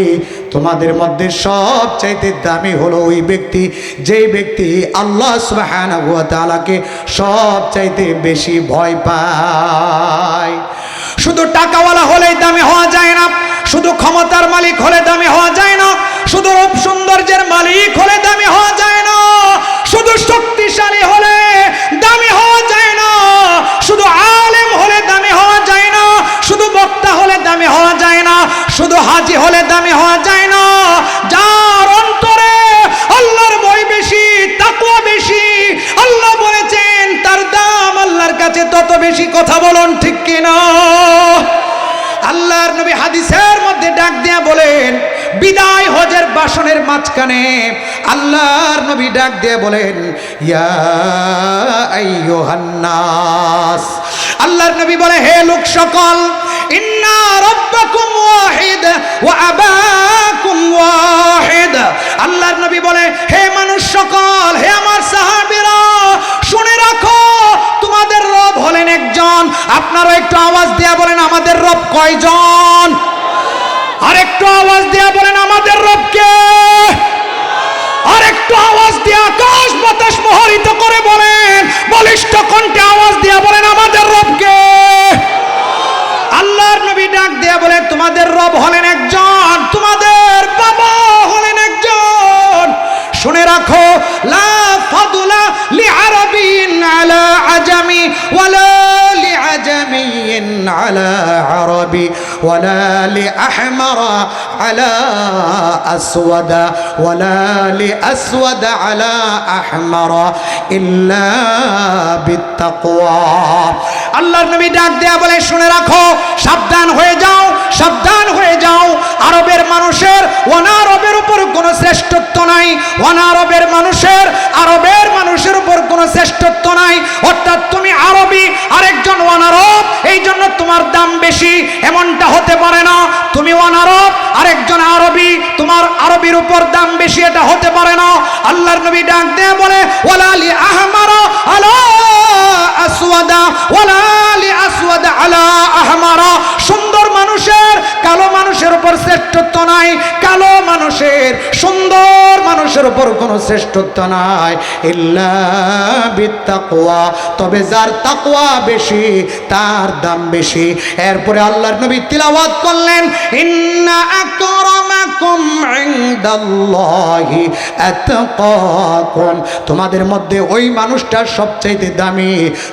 তোমাদের মধ্যে সবচাইতে দামি হলো ওই ব্যক্তি যেই ব্যক্তি আল্লাহ সুবহানাহু ওয়া তাআলাকে সবচাইতে বেশি ভয় পায়। শুধু টাকাওয়ালা হলেই দামি হওয়া যায় না, শুধু ক্ষমতার মালিক হলে দামি হওয়া যায় না, শুধু রূপ সৌন্দর্যের মালিক হলে দামি হওয়া যায় না, শুধু শক্তিশালী হলে দামি হওয়া যায় না, শুধু আলেম হলে দামি হওয়া যায় না, শুধু বক্তা হলে দামি হওয়া যায় না, শুধু হাজী হলে দামি হওয়া যায় না। যার অন্তরে আল্লাহর ভয় বেশি, তাকওয়া বেশি, আল্লাহ বলেছেন তার দাম আল্লাহর কাছে তত বেশি। কথা বলুন ঠিক কিনা? আল্লাহর নবী হাদিসের মধ্যে ডাক দিয়া বলেন, বিদায় হজের বাসনের মাঝখানে আল্লাহর নবী ডাক দিয়ে বলেন, ইয়া আইয়ুহান নাস, আল্লাহর নবী বলে হে লোক সকল, ইন্না রাব্বাকুম ওয়াহিদ ওয়া আবাকুম ওয়াহিদ। আল্লাহর নবী বলে হে মানুষ সকল, হে আমার সাহাবীরা, শুনে রাখো তোমাদের রব হলেন একজন। আপনারা একটু আওয়াজ দিয়া বলেন আমাদের রব কয়জন? আর একটু আওয়াজ দিয়া বলেন আমাদের রব কে? আর একটু আওয়াজ দিয়া আকাশ বাতাস মোহরিত করে বলেন, বলিষ্ঠ কণ্ঠে আওয়াজ দিয়া বলেন আমাদের রব কে? আল্লাহর নবী ডাক দিয়া বলে তোমাদের রব হলেন একজন, তোমাদের বাবা হলেন একজন। শুনে রাখো, লা ফাদলা লিআরাবিয়িন আলা আজামি ওয়ালা লিআজামিয়িন আলা আরাবি ওয়ালা লিআহমারা আলা আসওয়াদা ওয়ালা লিআসওয়াদা আলা আহমারা ইল্লা বিত্তাকওয়া। আল্লাহর নবী ডাক দেয়া বলে শুনে রাখো, সাবধান হয়ে যাও, সাবধান হয়ে যাও। আরবের মানুষের অনারবের উপর কোনো শ্রেষ্ঠত্ব নাই, অনারবের মানুষের উপর কোনো শ্রেষ্ঠত্ব নাই। অর্থাৎ তুমি আরবি আরেকজন অনারব, এই জন্য তোমার দাম বেশি, এমনটা হতে পারে না। তুমি অনারব আরেকজন আরবি, তোমার আরবির উপর দাম বেশি, এটা হতে পারে না। আল্লাহর নবী ডাক দেয়া বলে ওয়ালা লি আহমারা আলা আসওয়াদা ওয়ালা লি আসওয়াদা আলা আহমারা। সুন্দর মানুষের কালো মানুষের উপর শ্রেষ্ঠত্ব নাই, কালো মানুষের সুন্দর মানুষের উপর কোনো শ্রেষ্ঠত্ব নাই, ইল্লা বিত্তাকওয়া, তবে যার তাকওয়া বেশি তার দাম বেশি। এরপরে আল্লাহর নবী তিলাওয়াত করলেন, ইন্না আকরামাকুম ইনদাল্লাহি আতকাকুম, তোমাদের মধ্যে ওই মানুষটা সবচাইতে দামি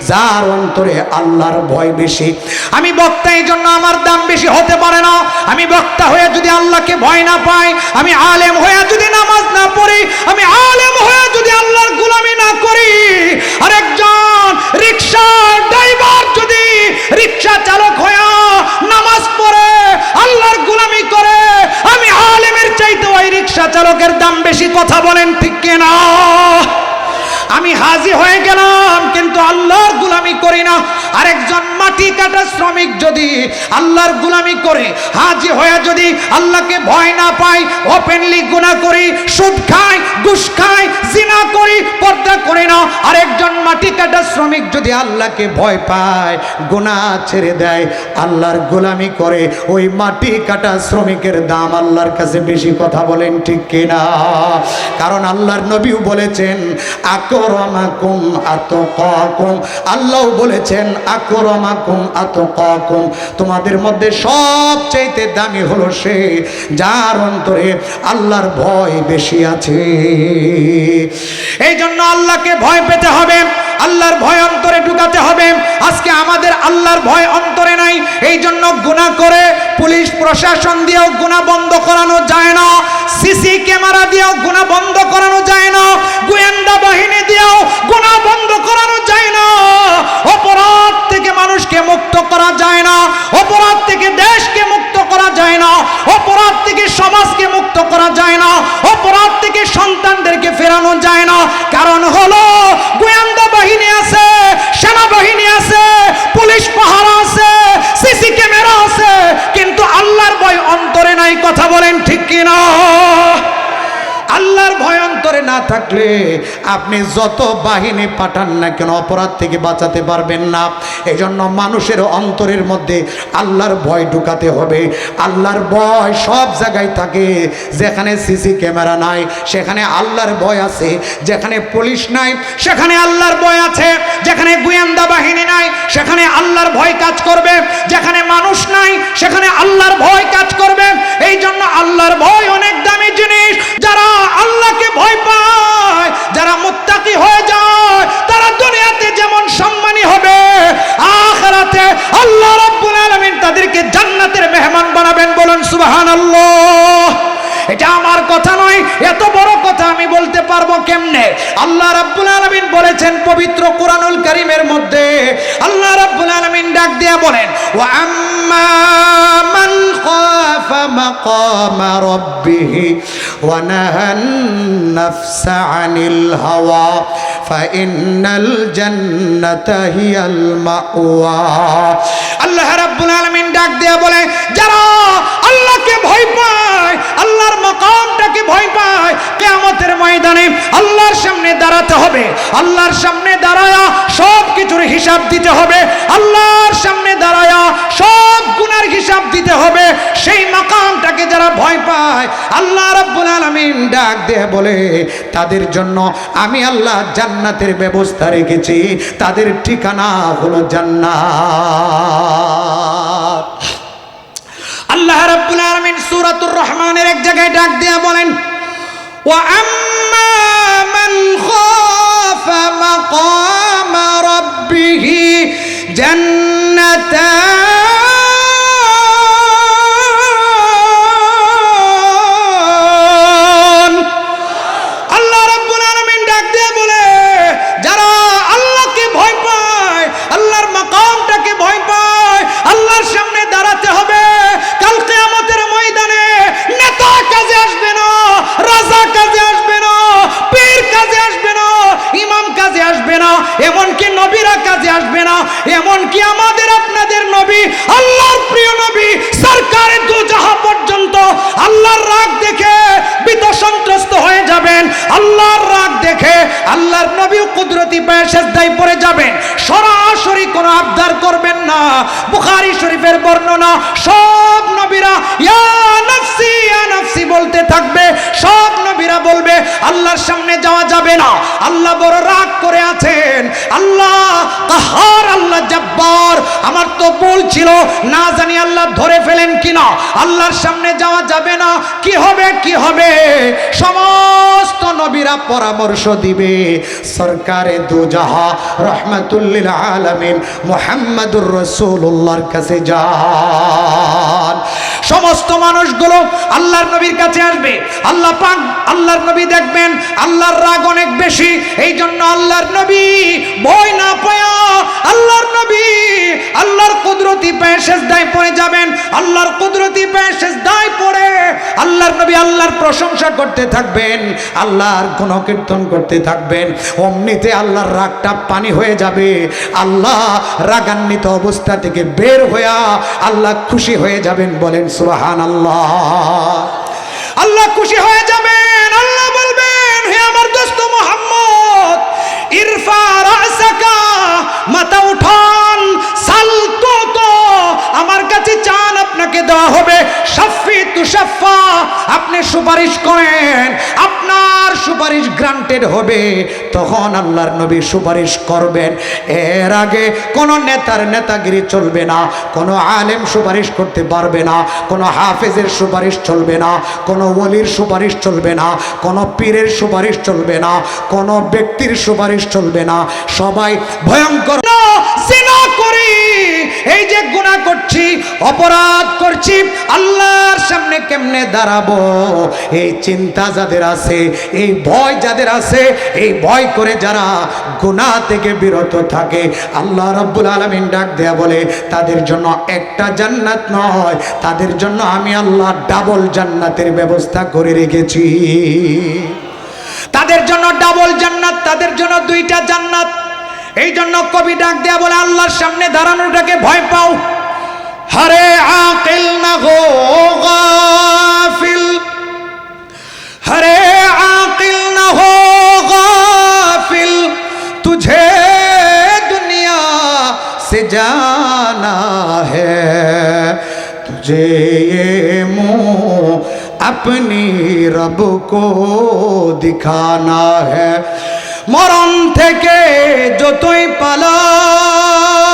যার অন্তরে আল্লাহর ভয় বেশি। আমি বক্তা, এই জন্য আমার দাম বেশি হতে পারে না। আমি বক্তা হয়ে যদি আল্লাহকে ভয় না পাই, আমি আলেম হয়ে যদি নামাজ না পড়ি, আমি আলেম হয়ে যদি আল্লাহর গোলামি না করি, আরেকজন রিকশা ড্রাইভার যদি রিকশা চালক হয়ে নামাজ পড়ে আল্লাহর গোলামি করে, আমি আলেমের চাইতে ওই রিকশা চালকের দাম বেশি। কথা বলেন ঠিক কিনা? আমি হাজী হয়ে গেলাম কিন্তু আল্লাহর গোলামি করি না। আরেকজন মাটি কাটা শ্রমিক যদি আল্লাহর গোলামি করে, হাজী হয়ে যদি আল্লাহকে ভয় না পাই, ওপেনলি গুনাহ করি, সুদ খাই, ঘুষ খাই, জিনা করি, পর্দা করি না। আরেকজন মাটি কাটা শ্রমিক যদি আল্লাহকে ভয় পায়, গুনাহ ছেড়ে দেয়, আল্লাহর গোলামি করে, ওই মাটি কাটা শ্রমিকের দাম আল্লাহর কাছে বেশি। কথা বলেন ঠিক কিনা? কারণ আল্লাহর নবীও বলেছেন আকরামাকুম আতকাকুম, আল্লাহ বলেছেন আকরামাকুম আতকাকুম, তোমাদের মধ্যে সবচেয়ে দামি হলো সে যার অন্তরে আল্লাহর ভয় বেশি আছে। এই জন্য আল্লাহকে ভয় পেতে হবে, আল্লাহর ভয় অন্তরে ঢুকাতে হবে। আজকে আমাদের আল্লাহর ভয় অন্তরে নাই, এই জন্য গুনাহ করে পুলিশ প্রশাসন দিয়েও গুনাহ বন্ধ করানো যায় না, সিসি ক্যামেরা দিয়েও গুনাহ বন্ধ করানো যায় না, গোয়েন্দা বাহিনী দিয়েও গুনাহ বন্ধ করানো যায় না। অপরাধ থেকে মানুষকে মুক্ত করা যায় না, অপরাধ থেকে দেশকে মুক্ত করা যায় না, অপরাধ থেকে সমাজকে মুক্ত করা যায় না, অপরাধ থেকে সন্তানদেরকে ফেরানো যায় না। কারণ হলো গোয়েন্দা বাহিনী আছে, সেনাবাহিনী আছে, পুলিশ পাহারা আছে, সিসি ক্যামেরা আছে, কিন্তু আল্লাহর ভয় অন্তরে নাই। কথা বলেন ঠিক কিনা? আল্লাহর ভয় অন্তরে না থাকলে আপনি যত বাহিনী পাঠান না কেন অপরাধ থেকে বাঁচাতে পারবেন না। এজন্য মানুষের অন্তরের মধ্যে আল্লাহর ভয় ঢুকাতে হবে। আল্লাহর ভয় সব জায়গায় থাকে। যেখানে সিসি ক্যামেরা নাই সেখানে আল্লাহর ভয় আছে, যেখানে পুলিশ নাই সেখানে আল্লাহর ভয় আছে, যেখানে গোয়েন্দা বাহিনী নাই সেখানে আল্লাহর ভয় কাজ করবে, যেখানে মানুষ নাই সেখানে আল্লাহর ভয় কাজ করবে। এই জন্য আল্লাহর ভয় অনেক দামি জিনিস। যারা আল্লাহকে ভয় পায়, যারা মুত্তাকি হয়ে যায়, তারা দুনিয়াতে যেমন সম্মানী হবে, আখিরাতে আল্লাহ রাব্বুল আলামিন তাদেরকে জান্নাতের মেহমান বানাবেন। বলুন সুবহানাল্লাহ। এটা আমার কথা নয়, এত বড় কথা আমি বলতে পারবো কেমনে? আল্লাহ রাব্বুল আলামিন বলেছেন পবিত্র কোরআনুল কারীমের মধ্যে, আল্লাহ রাব্বুল আলামিন ডাক দিয়ে বলেন, ওয়া আম্মা মান খাফা মাকামা রাব্বিহি ওয়া নাহান নাফসা আনিল হাওয়া ফাইন্নাল জান্নাতা হিয়াল মাওয়া। আল্লাহ রাব্বুল আলামিন ডাক দিয়ে বলে, যারা আল্লাহকে ভয় পায়, আল্লাহর মাকামটাকে ভয় পায়, কিয়ামতের ময়দানে আল্লাহর সামনে দাঁড়াতে হবে। আল্লাহর সামনে দাঁড়ায়া সব কিছুর হিসাব দিতে হবে। আল্লাহর সামনে দাঁড়ায়া সব গুনার হিসাব দিতে হবে। সেই মাকামটাকে যারা ভয় পায়, আল্লাহ রাব্বুল আলামিন ডাক দিয়ে বলে, তাদের জন্য আমি আল্লাহ জান্নাতের ব্যবস্থা রেখেছি। তাদের ঠিকানা হলো জান্নাত। আল্লাহ রাব্বুল আলামিন সূরাতুর রহমানের এক জায়গায় ডাক দিয়ে বলেন, ওয়া আম্মা মান খাফা মাকামা রাব্বিহি জান্নাতান। আল্লাহ রাব্বুল আলামিন ডাক দিয়ে বলে, যারা আল্লাহকে ভয় পায়, আল্লাহর মাকামটাকে ভয় পায়, আল্লাহর সামনে দাঁড়াতে হবে। কাল কিয়ামতের ময়দানে নেতা কাজে আসবে না, রাজা কাজে আসবে না, পীর কাজে আসবে না, ইমাম কাজে আসবে না, এমনকি নবীরা কাজে আসবে না। এমনকি আমাদের আপনাদের নবী, আল্লাহর প্রিয় নবী সরকারে দু জাহান পর্যন্ত আল্লাহর রাগ দেখে ভীত সন্ত্রস্ত হয়ে যাবেন। আল্লাহর রাগ দেখে আল্লাহর নবী কুদরতি পায়ে সিজদায় পড়ে যাবেন। সরাসরি কোনো আবদার করবেন না। বুখারী শরীফের বর্ণনা, সব নবীরা ইয়া নাফসি ইয়া নাফসি বলতে থাকবে। সব নবীরা বলবে আল্লাহর সামনে যাওয়া যাবে না, আল্লাহ বড় রাগ করে আছেন, আল্লাহ কাহার, আল্লাহ জব্বার, আমার তো ভুল ছিল, না জানি আল্লাহ ধরে ফেলেন কিনা, আল্লাহর সামনে যাওয়া যাবে না। কি হবে কি হবে? সমস্ত নবীরা পরামর্শ দিবে সরকারে দু জাহা রহমাতুল লিল আলামিন মুহাম্মাদুর রাসূলুল্লাহর কাছে যান। সমস্ত মানুষগুলো আল্লাহর নবীর কাছে আসবে। আল্লাহ পাক, আল্লাহর নবী দেখবেন আল্লাহর রাগ অনেক বেশি। এই জন্য আল্লাহর নবী ভয় না পায়া আল্লাহর নবী আল্লাহর কুদরতি পায়ে সিজদায় পড়ে যাবেন। আল্লাহর কুদরতি পায়ে সিজদায় পড়ে আল্লাহর নবী আল্লাহর প্রশংসা করতে থাকবেন, আল্লাহর গুণকীর্তন করতে থাকবেন। অমনিতে আল্লাহর রাগটা পানি হয়ে যাবে। আল্লাহ রাগান্বিত অবস্থা থেকে বের হইয়া আল্লাহ খুশি হয়ে যাবেন। বলেন সুবহানাল্লাহ। আল্লাহ খুশি হয়ে যাবেন। আল্লাহ বলবেন, হে আমার দোস্ত মুহাম্মদ, ইরফা রাসাকা, মাথা উঠান, সাল তো আমার কাছে চান, আপনাকে দেওয়া হবে। শাফি তুশাফা, আপনি সুপারিশ করেন, আপনার সুপারিশ গ্রান্টেড হবে। তখন আল্লাহর নবী সুপারিশ করবেন। এর আগে কোন নেতার নেতাগিরি চলবে না, কোন আলেম সুপারিশ করতে পারবে না, কোন হাফেজের সুপারিশ চলবে না, কোন ওলির সুপারিশ চলবে না, কোন পীরের সুপারিশ চলবে না, কোন ব্যক্তির সুপারিশ চলবে না। সবাই ভয়ঙ্কর জিনা করি, এই যে গুনাহ করছি, অপরাধ করছি, আল্লাহর সামনে কেমনে দাঁড়াবো, এই চিন্তা যাদের আছে, এই ভয় যাদের আছে, এই ভয় করে যারা গুনাহ থেকে বিরত থাকে, আল্লাহ রাব্বুল আলামিন ডাক দেয়া বলে, তাদের জন্য একটা জান্নাত নয়, তাদের জন্য আমি আল্লাহ ডাবল জান্নাতের ব্যবস্থা করে রেখেছি। তাদের জন্য ডাবল জান্নাত, তাদের জন্য দুইটা জান্নাত। এই জন্য কবি ডাক দেয়া বলে, আল্লাহর সামনে দাঁড়ানোটাকে ভয় পাও। হরে আকিল না গো গাফিল, হরে আকিল না হো तुझे ये मुंह अपनी रब को दिखाना है মরণ থেকে যতই পালাও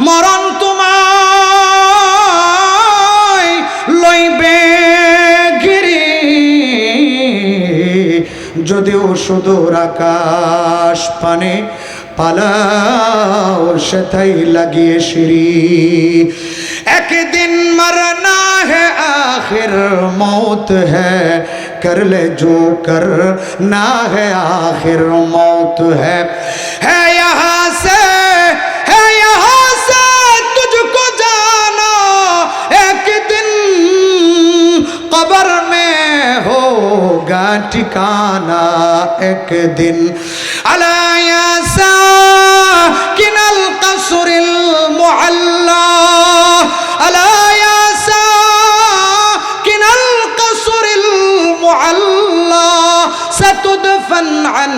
মরণ তোমায় লইবে ঘিরে যদিও সুদূর আকাশ পানে পালাও সেথাই লাগিয়ে সিঁড়ি একদিন মরনা है आखिर मौत है कर ले जो करना है आखिर मौत है यहाँ से तुझको जाना एक दिन कब्र में होगा ठिकाना एक दिन अलाया साकिनल कसरिल मुअल्ला अलाया साकिनल कसरिल मुअल्ला सतुदफन अन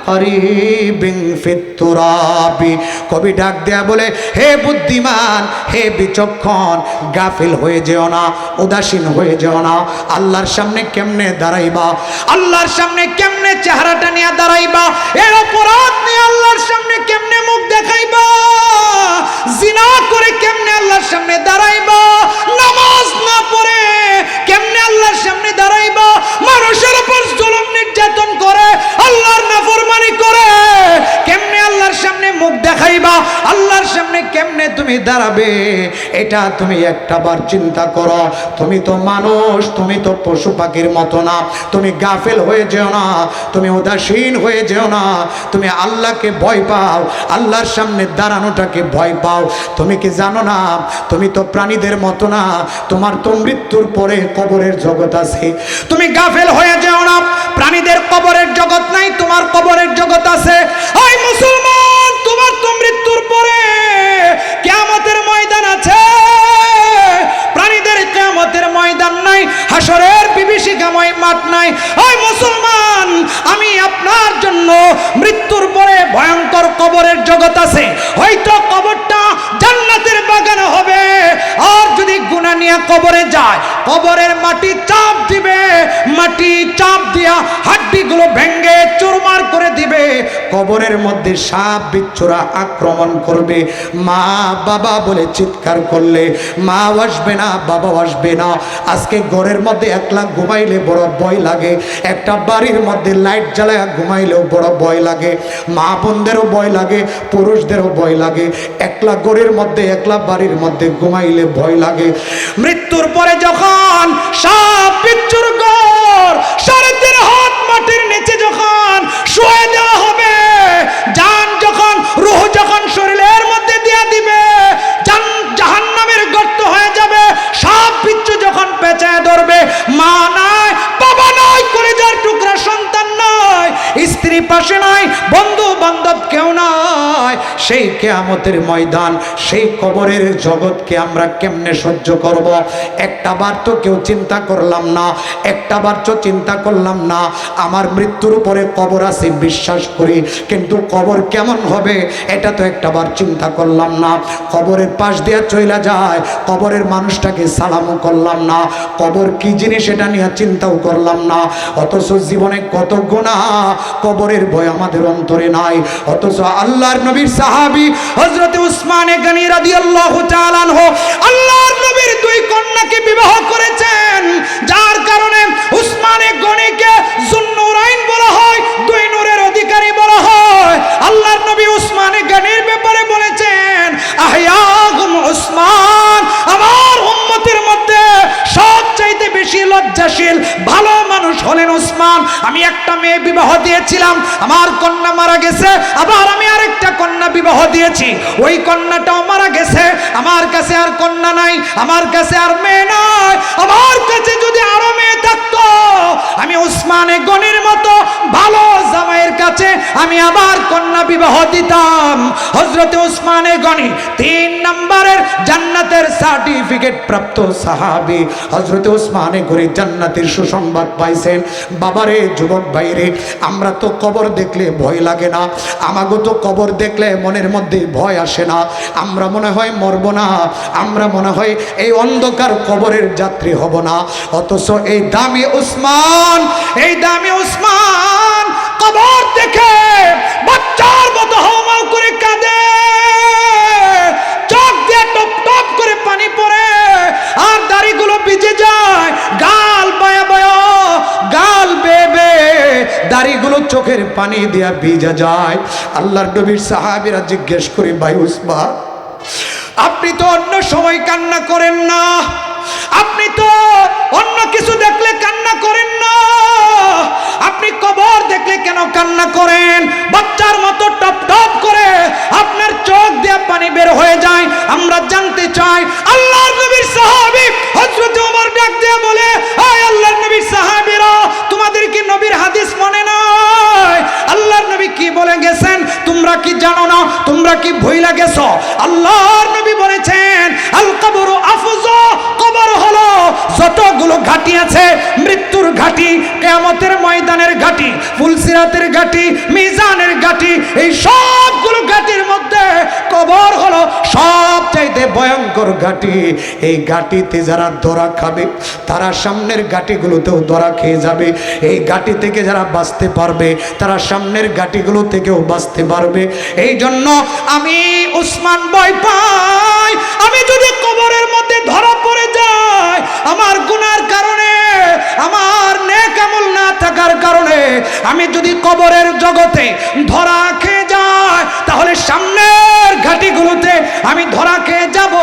करीबिन फित तुराबी কবি ডাক দেয়া বলে হে বুদ্ধিমান হে বিচক্ষণ গাফিল হয়ে যেও না উদাসীন হয়ে যেও না আল্লাহর সামনে কেমনে দাঁড়াইবা আল্লাহর সামনে কেমনে চেহারাটা নিয়ে দাঁড়াইবা এর অপরাধ নিয়ে আল্লাহর সামনে কেমনে মুখ দেখাইবা জিনা করে কেমনে আল্লাহর সামনে দাঁড়াইবা নামাজ না পড়ে কেমনে আল্লাহর সামনে দাঁড়াইবা মানুষের উপর জুলুম নির্যাতন করে আল্লাহর নাফরমানি করে কেমনে আল্লাহর সামনে মুখ দেখাইবা আল্লাহর সামনে কেমনে তুমি দাঁড়াবে এটা তুমি একটাবার চিন্তা করো তুমি তো মানুষ তুমি তো পশু পাখির মতো না তুমি গাফেল হয়ে যেও না তুমি উদাসীন হয়ে যেও না তুমি আল্লাহকে ভয় পাও আল্লাহর সামনে দাঁড়ানোটাকে ভয় পাও তুমি কি জানো না তুমি তো প্রাণীদের মতো না তোমার তো মৃত্যুর পরে কবরের জগৎ আছে তুমি গাফেল হয়ে যেও না প্রাণীদের কবরের জগৎ নাই তোমার কবরের জগৎ আছে ওই মুসলমান তোমার তো মৃত্যুর পরে কিয়ামতের ময়দান আছে প্রাণীদের কিয়ামতের ময়দান নাই হাসরের বিভীষিকাময় মাঠ নাই ওই মুসলমান আমি আপনার জন্য মৃত্যুর পরে ভয়ঙ্কর কবরের জগৎ আছে হয়তো কবরটা জান্নাতের বাগান হবে আর যদি গুনাহ নিয়ে কবরে যায় কবরের মাটি চাপ দিবে মাটি চাপ দিয়া হাড্ডিগুলো ভেঙে চুরমার করে দিবে কবরের মধ্যে সাপ বিচ্ছুরা আক্রমণ করবে মা বাবা বলে চিৎকার করলে মা আসবে না বাবা আসবে না আজকে ঘরের মধ্যে একলা ঘুমাইলে বড় ভয় লাগে একটা বাড়ির মধ্যে লাইট জ্বালায় ঘুমাইলেও বড় ভয় লাগে মা বোনদেরও ভয় লাগে পুরুষদেরও ভয় লাগে একলা ঘরের মধ্যে একলা বাড়ির মধ্যে ঘুমাইলে ভয় লাগে মৃত্যুর পরে যখন সাপ বিচ্ছুর ঘর 3.5 হাত মাটির নিচে যখন শুয়ে দেওয়া হবে জান যখন রূহ যখন শরীরের মধ্যে দিয়া দিবে জাহান্নামের গর্ত হয়ে যাবে সাপ বিচ্ছু যখন পেঁচায় ধরবে মা নাই বাবা নাই কলিজার টুকরা সন্তান নাই স্ত্রী পাশে নাই বন্ধু বান্ধব কেউ নাই সেই কিয়ামতের ময়দান সেই কবরের জগৎকে আমরা কেমনে সহ্য করব একটাবার তো কেউ চিন্তা করলাম না একটাবার তো চিন্তা করলাম না আমার মৃত্যুর উপরে কবর আছে বিশ্বাস করি কিন্তু কবর কেমন হবে এটা তো একটাবার চিন্তা করলাম না কবরের পাশ দিয়ে চলে যায় কবরের মানুষটাকে সালামও করলাম না কবর কি জিনিস এটা নিয়ে চিন্তাও করলাম না অথচ জীবনে কত গুনাহ কবরের ভয় আমাদের অন্তরে নাই অথচ আল্লাহর নবীর সাহাবী হযরত উসমান গনি রাদিয়াল্লাহু তাআলা আনহু আল্লাহর নবীর 2 কন্যাকে বিবাহ করেছেন যার কারণে উসমান গনিকে যুন্নুরাইন বলা হয় 2 নূরের অধিকারী বলা হয় আল্লাহর নবী উসমান গনির ব্যাপারে বলেছেন আহয়াহুম উসমান আমার উম্মতের মধ্যে সবচাইতে বেশি লজ্জাশীল ভালো মানুষ হলেন উসমান আমি একটা মেয়ে বিবাহ দিয়েছিলাম আমার কন্যা মারা গেছে আবার আমি আরেকটা কন্যা বিবাহ দিয়েছি ওই কন্যাটাও মারা গেছে আমার কাছে আর কন্যা নাই আমার কাছে আর মেয়ে নাই আমার কাছে যদি আরো মেয়ে থাকতো আমি উসমান গনির মতো ভালো জামাইয়ের কাছে আমি আবার কন্যা বিবাহ দিতাম হযরত উসমান গনি 3 নম্বরের জান্নাতে জান্নাতের সার্টিফিকেট প্রাপ্ত সাহাবী হযরত ওসমানে গনি জান্নাতের সুসংবাদ পাইছেন। বাবারে যুবক ভাইরে, আমরা তো কবর দেখলে ভয় লাগে না, আমাগো তো কবর দেখলে মনের মধ্যে ভয় আসে না। আমরা মনে হয় মরব না, আমরা মনে হয় এই অন্ধকার কবরের যাত্রী হব না। অথচ এই দামি উসমান কবর দেখে বাচ্চার মতো হাওমাও করে কাঁদে, চোখ দিয়ে টপ টপ করে পানি পড়ে, আর দাড়িগুলো ভিজে যায়, গাল বয়া বয়া, গাল বেবে দাড়িগুলো চোখের পানি দিয়া ভিজে যায়। আল্লাহর নবীর সাহাবীরা জিজ্ঞেস করে, ভাই উসমান, আপনি তো অন্য সময় কান্না করেন না, আপনি তো অন্য কিছু দেখলে কান্না করেন না, আপনি কবর দেখলে কেন কান্না করেন? বাচ্চার মতো টপ টপ করে আপনার চোখ দিয়ে পানি বের হয়ে যায়। আমরা জানতে চাই, আল্লাহর নবীর সাহাবী হযরত ওমর ডাক দিয়ে বলে, এই আল্লাহর নবীর সাহাবীরা, তোমাদের কি নবীর হাদিস মনে নাই? আল্লাহর নবী কি বলে গেছেন তোমরা কি জানো না? তোমরা কি ভুইলা গেছো? আল্লাহর নবী বলেছেন, আল কবরু আফজা, কবর হলো যতগুলো ঘাটি আছে, মৃত্যুর ঘাটি, কিয়ামতের ময়দানের ঘাটি, ফুলসিরাতের ঘাটি, মিজানের ঘাটি, এই সবগুলো ঘাটির মধ্যে কবর হলো সবচাইতে ভয়ঙ্কর ঘাটি। এই ঘাটিতে যারা ধরা খাবে তারা সামনের ঘাটিগুলোতেও ধরা খেয়ে যাবে। এই ঘাটি থেকে যারা বাঁচতে পারবে তারা সামনের ঘাটিগুলো থেকেও বাঁচতে পারবে। এই জন্য আমি উসমান ভয় পাই, আমি যদি কবরের মধ্যে ধরা পড়ে যাই, আমার গুনার কারণে, আমার নেক আমল না থাকার কারণে আমি যদি কবরের জগতে ধরা খেয়ে যাই, তাহলে সামনের ঘাটিগুলোতে আমি ধরা খেয়ে যাব।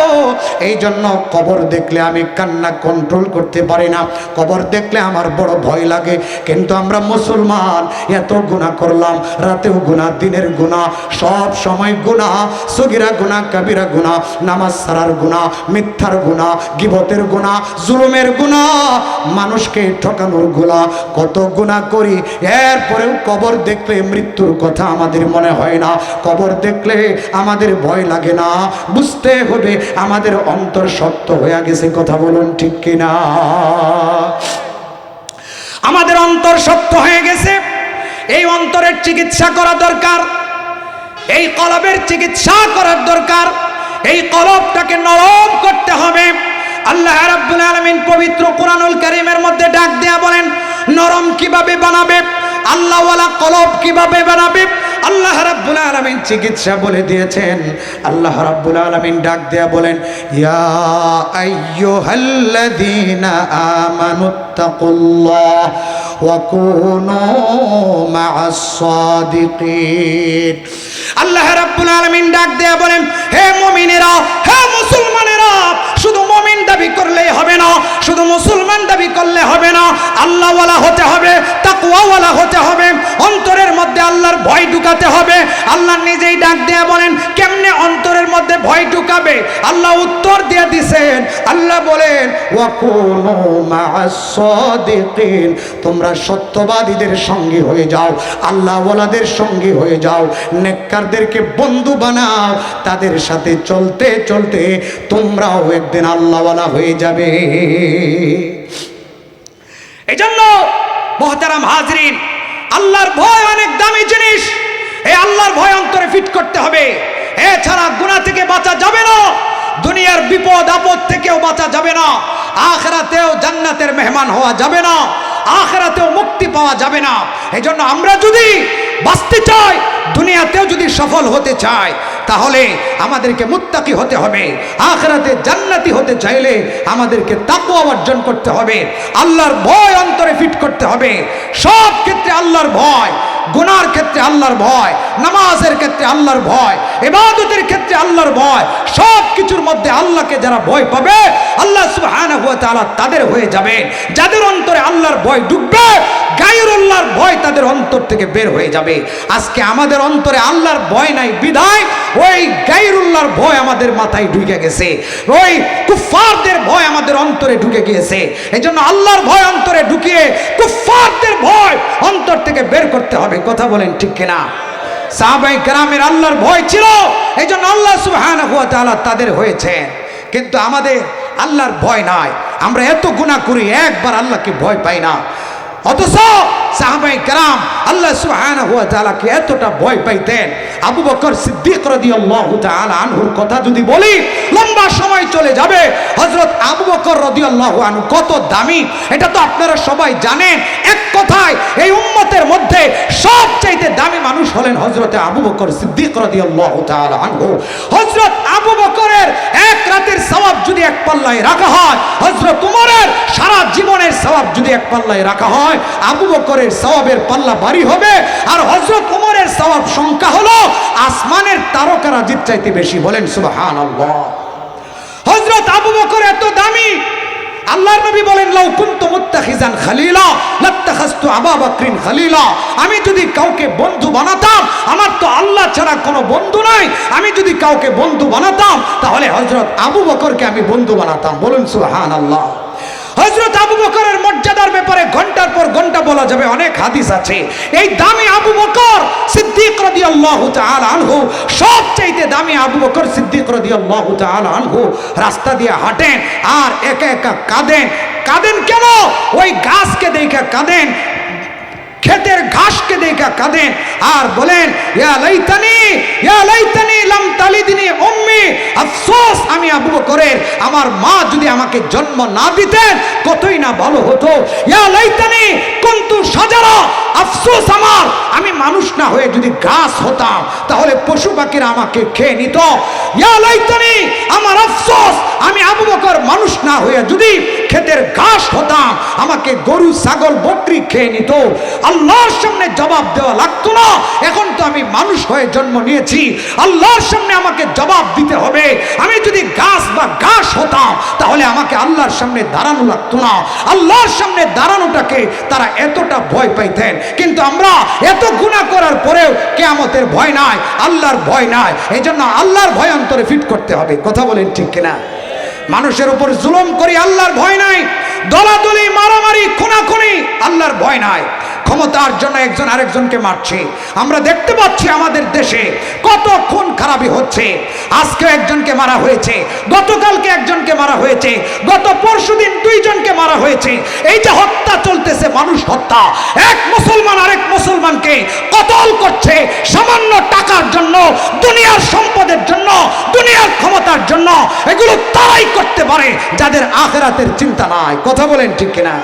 এই জন্য কবর দেখলে আমি কান্না কন্ট্রোল করতে পারি না, কবর দেখলে আমার বড় ভয় লাগে। কিন্তু আমরা মুসলমান, এত গুনাহ করলাম, রাতেও গুনাহ, দিনের গুনাহ, সব সময় গুনাহ, সগীরা গুনাহ, কাবিরা গুনাহ, নামাজ ছাড়ার গুনাহ, মিথ্যার গুনাহ, গীবতের গুনাহ, জুলুমের গুনাহ, মানুষকে ঠকানোর গুনাহ, কত গুনাহ করি। এরপরেও কবর দেখলে মৃত্যুর কথা আমাদের মনে হয় না, কবর দেখলে আমাদের ভয় লাগে না। বুঝতে হবে আমাদের অন্তর শক্ত হয়ে গেছে। কথা বলুন ঠিক কিনা? আমাদের অন্তর শক্ত হয়ে গেছে। এই অন্তরের চিকিৎসা করা দরকার, এই কলবের চিকিৎসা করার দরকার। এই কলবটাকে নরম করতে হবে। আল্লাহ রাব্বুল আলামিন পবিত্র কোরআনুল কারীমের মধ্যে ডাক দেয়া বলেন, নরম কিভাবে বানাবে, আল্লাহওয়ালা কলব কিভাবে বানাবে, আল্লাহ রাব্বুল আলামিন চিকিৎসা বলে দিয়েছেন। আল্লাহ রাব্বুল আলামিন ডাক দেয়া বলেন, ইয়া আইয়ুহাল্লাযীনা আমানুত্তাকুল্লাহ ওয়া কুনু মা'আস সাদিকিন। আল্লাহ রাব্বুল আলামিন ডাক দেয়া বলেন, হে মুমিনেরা, হে মুসলমানেরা, শুধু মুমিন দাবি করলেই হবে না, শুধু মুসলমান দাবি করলে হবে না, আল্লাহওয়ালা হতে হবে, তাকওয়াওয়ালা হতে হবে, অন্তরের মধ্যে আল্লাহর ভয় ঢুকাতে হবে। আল্লাহ নিজেই ডাক দেয়া বলেন, কেমনে অন্তরের মধ্যে ভয় ঢুকাবে? আল্লাহ উত্তর দিয়ে দিয়েছেন। আল্লাহ বলেন, ওয়া কুনু মা'আস সাদিকিন, তোমরা সত্যবাদীদের সঙ্গী হয়ে যাও, আল্লাহওয়ালাদের সঙ্গী হয়ে যাও, নেককারদেরকে বন্ধু বানাও, তাদের সাথে চলতে চলতে তোমরাও একদিন আল্লাহওয়ালা হয়ে যাবে। এই জন্য মুহতারাম হাজরিন, আল্লাহর ভয় অনেক দামি জিনিস। এই আল্লাহর ভয় অন্তরে ফিট করতে হবে। এছাড়া গুনাহ থেকে বাঁচা যাবে না, দুনিয়ার বিপদ আপদ থেকেও বাঁচা যাবে না, আখিরাতেও জান্নাতের মেহমান হওয়া যাবে না, আখিরাতেও মুক্তি পাওয়া যাবে না। এই জন্য আমরা যদি বাঁচতে চাই, দুনিয়াতেও যদি সফল হতে চাই, তাহলে আমাদেরকে মুত্তাকি হতে হবে। আখিরাতে জান্নাতি হতে চাইলে আমাদেরকে তাকওয়া অর্জন করতে হবে, আল্লাহর ভয় অন্তরে ফিট করতে হবে। সব ক্ষেত্রে আল্লাহর ভয়, গুনার ক্ষেত্রে আল্লাহর ভয়, নামাজের ক্ষেত্রে আল্লাহর ভয়, ইবাদতের ক্ষেত্রে আল্লাহর ভয়, সব কিছুর মধ্যে আল্লাহকে যারা ভয় পাবে, আল্লাহ সুবহানাহু ওয়া তাআলা তাদের হয়ে যাবে। যাদের অন্তরে আল্লাহর ভয় ঢুকবে, গায়রুল্লাহর ভয় তাদের অন্তর থেকে বের হয়ে যাবে। আজকে আমাদের অন্তরে আল্লাহর ভয় নাই বিধায় ওই গায়রুল্লাহর ভয় আমাদের মাথায় ঢুকে গেছে, ওই কুফফারদের ভয় আমাদের অন্তরে ঢুকে গিয়েছে। এজন্য আল্লাহর ভয় অন্তরে ঢুকিয়ে কুফফারদের ভয় অন্তর থেকে বের করতে হবে। কথা বলেন ঠিক কিনা? সাহাবায়ে কেরামের আল্লাহর ভয় ছিল, এজন্য আল্লাহ সুবহানাহু ওয়া তাআলা তাদের হয়েছে। কিন্তু আমাদের আল্লাহর ভয় নাই। আমরা এত গুনাহ করি, একবার আল্লাহকে ভয় পাই না। অথচ সাহাবায়ে কেরাম আল্লাহ সুবহানাহু ওয়া তাআলাকে এতটা ভয় পাইতেন। আবু বকর সিদ্দিক রাদিয়াল্লাহু তাআলা আনহুর কথা যদি বলি লম্বা সময় চলে যাবে। হযরত আবু বকর রাদিয়াল্লাহু আনহু কত দামি এটা তো আপনারা সবাই জানেন। এক কথায় এই উম্মতের মধ্যে সবচাইতে দামি মানুষ হলেন হযরত আবু বকর সিদ্দিক রাদিয়াল্লাহু তাআলা আনহু। হযরত আবু বকরের এক রাতের সওয়াব যদি এক পাল্লায় রাখা হয়, হযরত উমরের সারা জীবনের সওয়াব যদি এক পাল্লায় রাখা হয়, আবু বকরের সওয়াবের পাল্লা ভারী হবে। আর হযরত উমরের সওয়াব সংখ্যা হলো আসমানের তারকারাজির চাইতে বেশি। বলেন সুবহানাল্লাহ। হযরত আবু বকর এত দামি, আল্লাহর নবী বলেন লাউ কুনতু মুত্তাখিজান খালিলা লাত্তাখাযতু আবু বকরিন খালিলা। আমি যদি কাউকে বন্ধু বানাতাম, আমার তো আল্লাহ ছাড়া কোনো বন্ধু নাই, আমি যদি কাউকে বন্ধু বানাতাম তাহলে হযরত আবু বকরকে আমি বন্ধু বানাতাম। বলুন সুবহানাল্লাহ। হযরত আবু বকরের মর্যাদার ব্যাপারে ঘন্টার পর ঘন্টা বলা যাবে, অনেক হাদিস আছে। এই দামি আবু বকর সিদ্দিক রাদিয়াল্লাহু তাআলা আনহু, সবচেয়ে দামি আবু বকর সিদ্দিক রাদিয়াল্লাহু তাআলা আনহু রাস্তা দিয়ে হাঁটেন আর একা একা কাঁদেন। কাঁদেন কেন? ওই গাছকে দেখে কাঁদেন, ক্ষেতের ঘাসকে দেখা কাঁদেন আর বলেন ইয়া লাইতানি লাম তালিদনি উম্মি। আফসোস আমি আবু বকরের আমার মা যদি আমাকে জন্ম না দিতেন কতই না ভালো হতো। ইয়া লাইতানি কুনতু শাজারা। আফসোস আমার আমি মানুষ না হয়ে যদি গাছ হতাম তাহলে পশু পাখিরা আমাকে খেয়ে নিত। ইয়া লাইতানি আমার আফসোস আমি আবু বকর মানুষ না হয়ে যদি ক্ষেতের ঘাস হতাম আমাকে গরু ছাগল বকরি খেয়ে নিত। আল্লাহর সামনে জবাব দেওয়া লাগতো না। এখন তো আমি মানুষ হয়ে জন্ম নিয়েছি, আল্লাহর সামনে আমাকে জবাব দিতে হবে। আমি যদি গাছ বা ঘাস হতাম তাহলে আমাকে আল্লাহর সামনে দাঁড়ানো লাগতো না। আল্লাহর সামনে দাঁড়ানোটাকে তারা এতটা ভয় পাইতেন। কিন্তু আমরা এত গুনাহ করার পরেও কিয়ামতের ভয় নাই, আল্লাহর ভয় নাই। এই জন্য আল্লাহর ভয় অন্তরে ফিট করতে হবে। কথা বলেন ঠিক কিনা? মানুষের উপর জুলুম করি, আল্লাহর ভয় নাই। দলাদলি মারামারি খুনাখুনি, আল্লাহর ভয় নাই। ক্ষমতার জন্য একজন আরেকজনকে মারছে। আমরা দেখতে পাচ্ছি আমাদের দেশে কত খুন খারাপি হচ্ছে। আজকে একজনকে মারা হয়েছে, গতকালকে একজনকে মারা হয়েছে, গত পরশুদিন দুইজনকে মারা হয়েছে। এই যে হত্যা চলতেছে, মানুষ হত্যা, এক মুসলমান আরেক মুসলমানকে কতল করছে সামান্য টাকার জন্য, দুনিয়ার সম্পদের জন্য, দুনিয়ার ক্ষমতার জন্য। এগুলো তারাই করতে পারে যাদের আখিরাতের চিন্তা নাই। কথা বলেন ঠিক কিনা?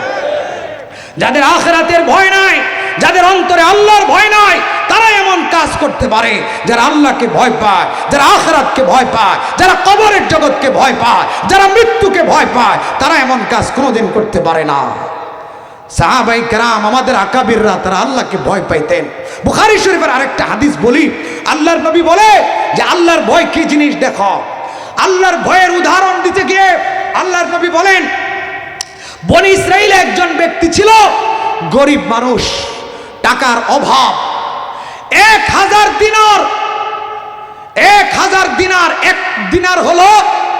যাদের আখিরাতের ভয় নাই, যাদের অন্তরে আল্লাহর ভয় নাই, তারা এমন কাজ করতে পারে। যারা আল্লাহকে ভয় পায়, যারা আখিরাতকে ভয় পায়, যারা কবরের জগৎকে ভয় পায়, যারা মৃত্যুকে ভয় পায়, তারা এমন কাজ কোনোদিন করতে পারে না। সাহাবায়ে কেরাম আমাদের আকাবিররা তারা আল্লাহকে ভয় পাইতেন। বুখারী শরীফের আরেকটা হাদিস বলি, আল্লাহর নবী বলে যে আল্লাহর ভয় কি জিনিস দেখো। আল্লাহর ভয়ের উদাহরণ দিতে গিয়ে আল্লাহর নবী বলেন বনি ইসরাইলে একজন ব্যক্তি ছিল, গরিব মানুষ, টাকার অভাব। 1000 দিনার, 1000 দিনার, এক দিনার হলো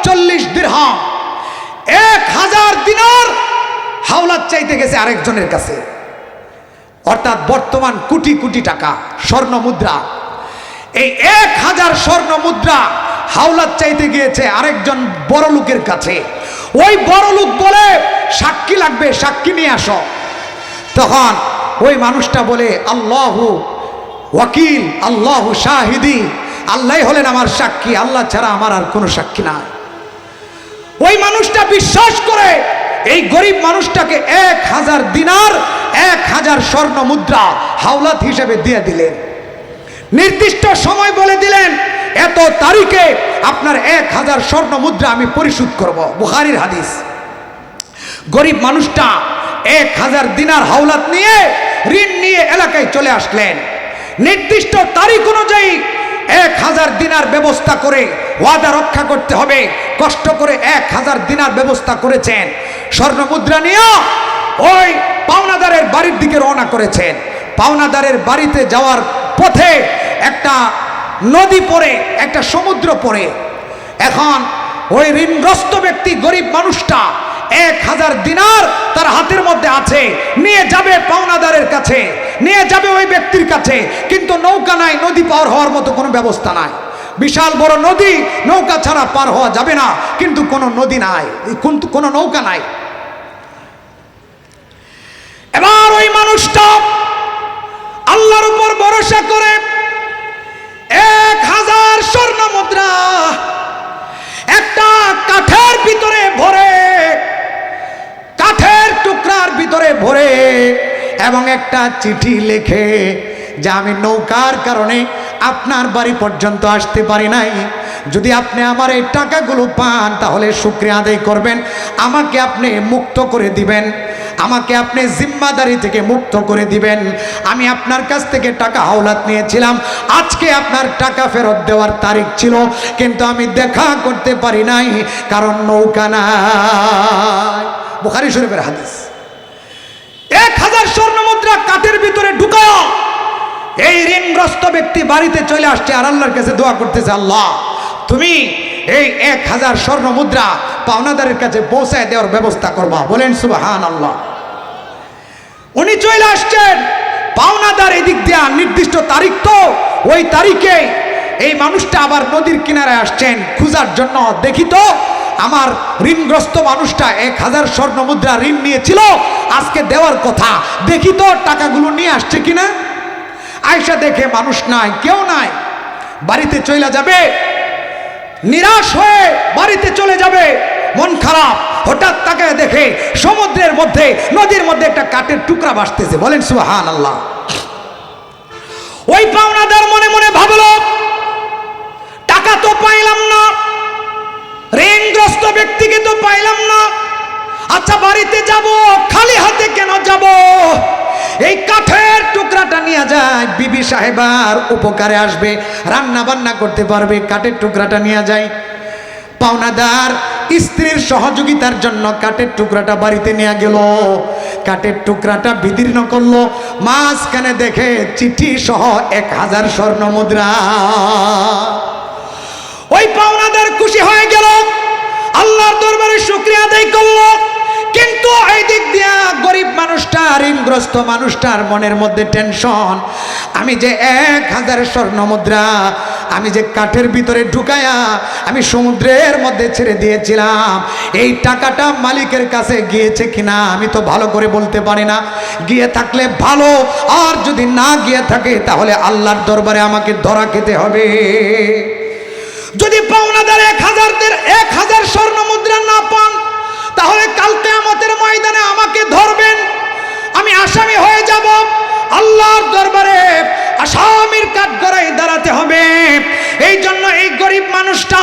40 দিরহাম। 1000 দিনার হাওলাত চাইতে গেছে আরেকজনের কাছে, অর্থাৎ বর্তমান কোটি কোটি টাকা স্বর্ণ মুদ্রা। এই 1000 স্বর্ণ মুদ্রা হাওলাত চাইতে গিয়েছে আরেকজন বড় লোকের কাছে। ওই বড় লোক বলে সাক্ষী লাগবে, সাক্ষী নিয়ে আসো। তখন ওই মানুষটা বলে আল্লাহু ওয়াকিল আল্লাহু শাহিদি, আল্লাহ হলেন আমার সাক্ষী, আল্লাহ ছাড়া আমার আর কোনো সাক্ষী নাই। ওই মানুষটা বিশ্বাস করে এই গরিব মানুষটাকে 1000 দিনার, 1000 স্বর্ণ মুদ্রা হাওলাত হিসেবে দিয়ে দিলেন। নির্দিষ্ট সময় বলে দিলেন এত তারিখে আপনার 1000 স্বর্ণ মুদ্রা আমি পরিশোধ করব। বুখারীর হাদিস। গরিব মানুষটা 1000 দিনার হাওলাত নিয়ে, ঋণ নিয়ে এলাকায় চলে আসলেন। নির্দিষ্ট তারিখ অনুযায়ী 1000 দিনার ব্যবস্থা করে, ওয়াদা রক্ষা করতে হবে, কষ্ট করে 1000 দিনার ব্যবস্থা করেছেন। স্বর্ণ মুদ্রা নিয়ে ওই পাওনাদারের বাড়ির দিকে রওনা করেছেন। পাওনাদারের বাড়িতে যাওয়ার পথে একটা নদী পড়ে, একটা সমুদ্র পড়ে। এখন ওই ঋণগ্রস্ত ব্যক্তি গরিব মানুষটা 1000 দিনার তার হাতের মধ্যে আছে, নিয়ে যাবে পাওনাদারের কাছে, নিয়ে যাবে ওই ব্যক্তির কাছে, কিন্তু নৌকা নাই, নদী পার হওয়ার মতো কোনো ব্যবস্থা নাই। বিশাল বড় নদী, নৌকা ছাড়া পার হওয়া যাবে না, কিন্তু কোনো নদী নাই, কোনো নৌকা নাই। এবার ওই মানুষটা আল্লাহর উপর ভরসা করে 1000 স্বর্ণ মুদ্রা একটা কাঠের ভিতরে ভরে, কাঠের টুকরার ভিতরে ভরে এবং একটা চিঠি লেখে যে আমি নৌকার কারণে আপনার বাড়ি পর্যন্ত আসতে পারি নাই, যদি আপনি আমার এই টাকাগুলো পান তাহলে শুকরিয়া আদায় করবেন, আমাকে আপনি মুক্ত করে দিবেন, আমাকে আপনি জিম্মাদারি থেকে মুক্ত করে দিবেন। আমি আপনার কাছ থেকে টাকা হাওলাত নিয়েছিলাম, আজকে আপনার টাকা ফেরত দেওয়ার তারিখ ছিল, কিন্তু আমি দেখা করতে পারি নাই কারণ নৌকা নাই। বুখারী শরীফের হাদিস। 1000 স্বর্ণ মুদ্রা কাঠের ভিতরে ঢুকায় এই ঋণগ্রস্ত ব্যক্তি বাড়িতে চলে আসছে আর আল্লাহর কাছে দোয়া করতেছে, আল্লাহ তুমি এই 1000 স্বর্ণ মুদ্রা পাওনাদারের কাছে পৌঁছায় দেওয়ার ব্যবস্থা করবা। বলেন সুবহানাল্লাহ। উনি চলে আসছেন, পাওনাদার এদিক দিয়া নির্দিষ্ট তারিখ, তো ওই তারিখে এই মানুষটা আবার নদীর কিনারে আসছেন খোঁজার জন্য, দেখি তো আমার ঋণগ্রস্ত মানুষটা 1000 স্বর্ণ মুদ্রা ঋণ নিয়েছিল, আজকে দেওয়ার কথা, দেখি তো টাকাগুলো নিয়ে আসছে কিনা। আয়সা দেখে মানুষ নাই, কেউ নাই, বাড়িতে চলে যাবে, নিরাশ হয়ে বাড়িতে চলে যাবে, মন খারাপ। হঠাৎ তাকে দেখে সমুদ্রের মধ্যে, নদীর মধ্যে একটা কাঠের টুকরা ভাসতেছে। বলেন সুবহানাল্লাহ। ওই পাওনাদার মনে মনে ভাবলো, টাকা তো পাইলাম না, ঋণগ্রস্ত ব্যক্তিকে তো পাইলাম না, আচ্ছা বাড়িতে যাব, খালি হাতে কেন যাব, এই কাঠের টুকরাটা নিয়ে যায়, বিবি সাহেবার উপকারে আসবে, রান্না বান্না করতে পারবে, কাঠের টুকরাটা নিয়ে যায়। পাওনাদার স্ত্রীর সহযোগিতার জন্য কাঠের টুকরাটা বাড়িতে নিয়ে গেল, কাঠের টুকরাটা বিদীর্ণ করলো, মাঝখানে দেখে চিঠি সহ 1000 স্বর্ণ মুদ্রা। ওই পাওনাদার খুশি হয়ে গেল, আল্লাহর দরবারে শুকরিয়া আদায় করলো, কিন্তু এই দিক দিয়া গরিব মানুষটা, ঋণগ্রস্ত মানুষটার মনের মধ্যে টেনশন, আমি যে 1000 স্বর্ণ মুদ্রা আমি যে কাঠের ভিতরে ঢুকায়া আমি সমুদ্রের মধ্যে ছেড়ে দিয়েছিলাম, এই টাকাটা মালিকের কাছে গিয়েছে কিনা আমি তো ভালো করে বলতে পারি না, গিয়ে থাকলে ভালো, আর যদি না গিয়ে থাকে তাহলে আল্লাহর দরবারে আমাকে ধরা খেতে হবে। যদি পাওনাদার 1000 স্বর্ণ মুদ্রা না পান তাহলে কাল কিয়ামতের ময়দানে আমাকে ধরবেন, আমি আসামি হয়ে যাব, আল্লাহর দরবারে আসামির কাঠগড়ায় দাঁড়াতে হবে। এই জন্য এই গরিব মানুষটা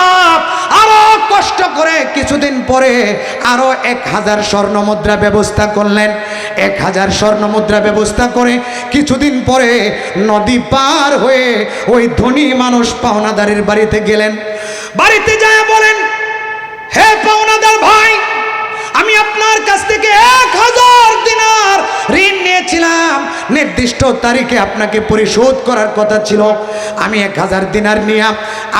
আরো কষ্ট করে কিছুদিন পরে আরো 1000 স্বর্ণ মুদ্রা ব্যবস্থা করলেন। 1000 স্বর্ণ মুদ্রা ব্যবস্থা করে কিছুদিন পরে নদী পার হয়ে ওই ধনী মানুষ পাওনাদারের বাড়িতে গেলেন। বাড়িতে যায় বলেন, হে পাওনাদার ভাই, আমি আপনার কাছ থেকে 1000 দিনার ঋণ নিয়েছিলাম, নির্দিষ্ট তারিখে আপনাকে পরিশোধ করার কথা ছিল, আমি 1000 দিনার নিয়ে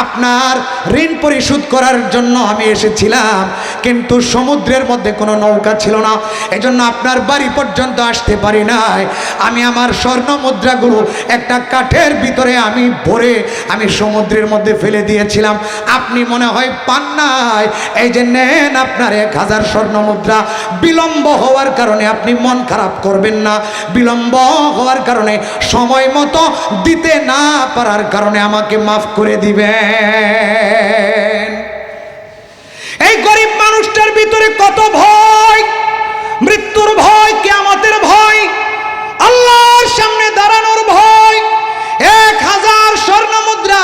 আপনার ঋণ পরিশোধ করার জন্য আমি এসেছিলাম, কিন্তু সমুদ্রের মধ্যে কোনো নৌকা ছিল না, এজন্য আপনার বাড়ি পর্যন্ত আসতে পারি নাই। আমি আমার স্বর্ণ মুদ্রাগুলো একটা কাঠের ভিতরে আমি ভরে আমি সমুদ্রের মধ্যে ফেলে দিয়েছিলাম, আপনি মনে হয় পান নাই, এই যে নেন আপনার 1000 স্বর্ণ মুদ্রা। বিলম্ব হওয়ার কারণে আপনি মন খারাপ করবেন না, বিলম্ব হওয়ার কারণে সময় মতো দিতে না পারার কারণে আমাকে মাফ করে দিবেন। এই গরিব মানুষটার ভিতরে কত ভয়, মৃত্যুর ভয়, কিয়ামতের ভয়, আল্লাহর সামনে দাঁড়ানোর ভয়। 1000 স্বর্ণ মুদ্রা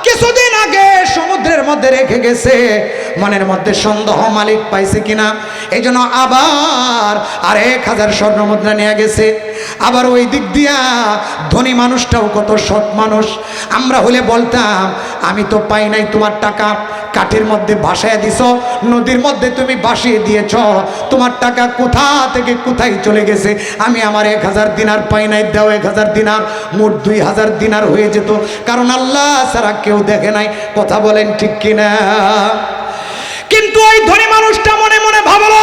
কিছুদিন আগে সমুদ্রের মধ্যে রেখে গেছে, মনের মধ্যে সন্দেহ মালিক পাইছে কিনা, এই জন্য আবার আর 1000 স্বর্ণ মুদ্রা নিয়ে গেছে। আবার ওই দিক দিয়া ধনী মানুষটাও কত সৎ মানুষ, আমরা হলে বলতাম আমি তো পাই নাই তোমার টাকা, কাঠের মধ্যে ভাসায় দিছ, নদীর মধ্যে তুমি ভাসিয়ে দিয়েছ, তোমার টাকা কোথা থেকে কোথায় চলে গেছে, আমি আমার 1000 দিনার পাই নাই, দাও 1000 দিনার, মোট 2000 দিনার হয়ে যেত, কারণ আল্লাহ ছাড়া কেউ দেখে নাই। কথা বলেন ঠিক কিনা? কিন্তু ওই ধনী মানুষটা মনে মনে ভাবলো,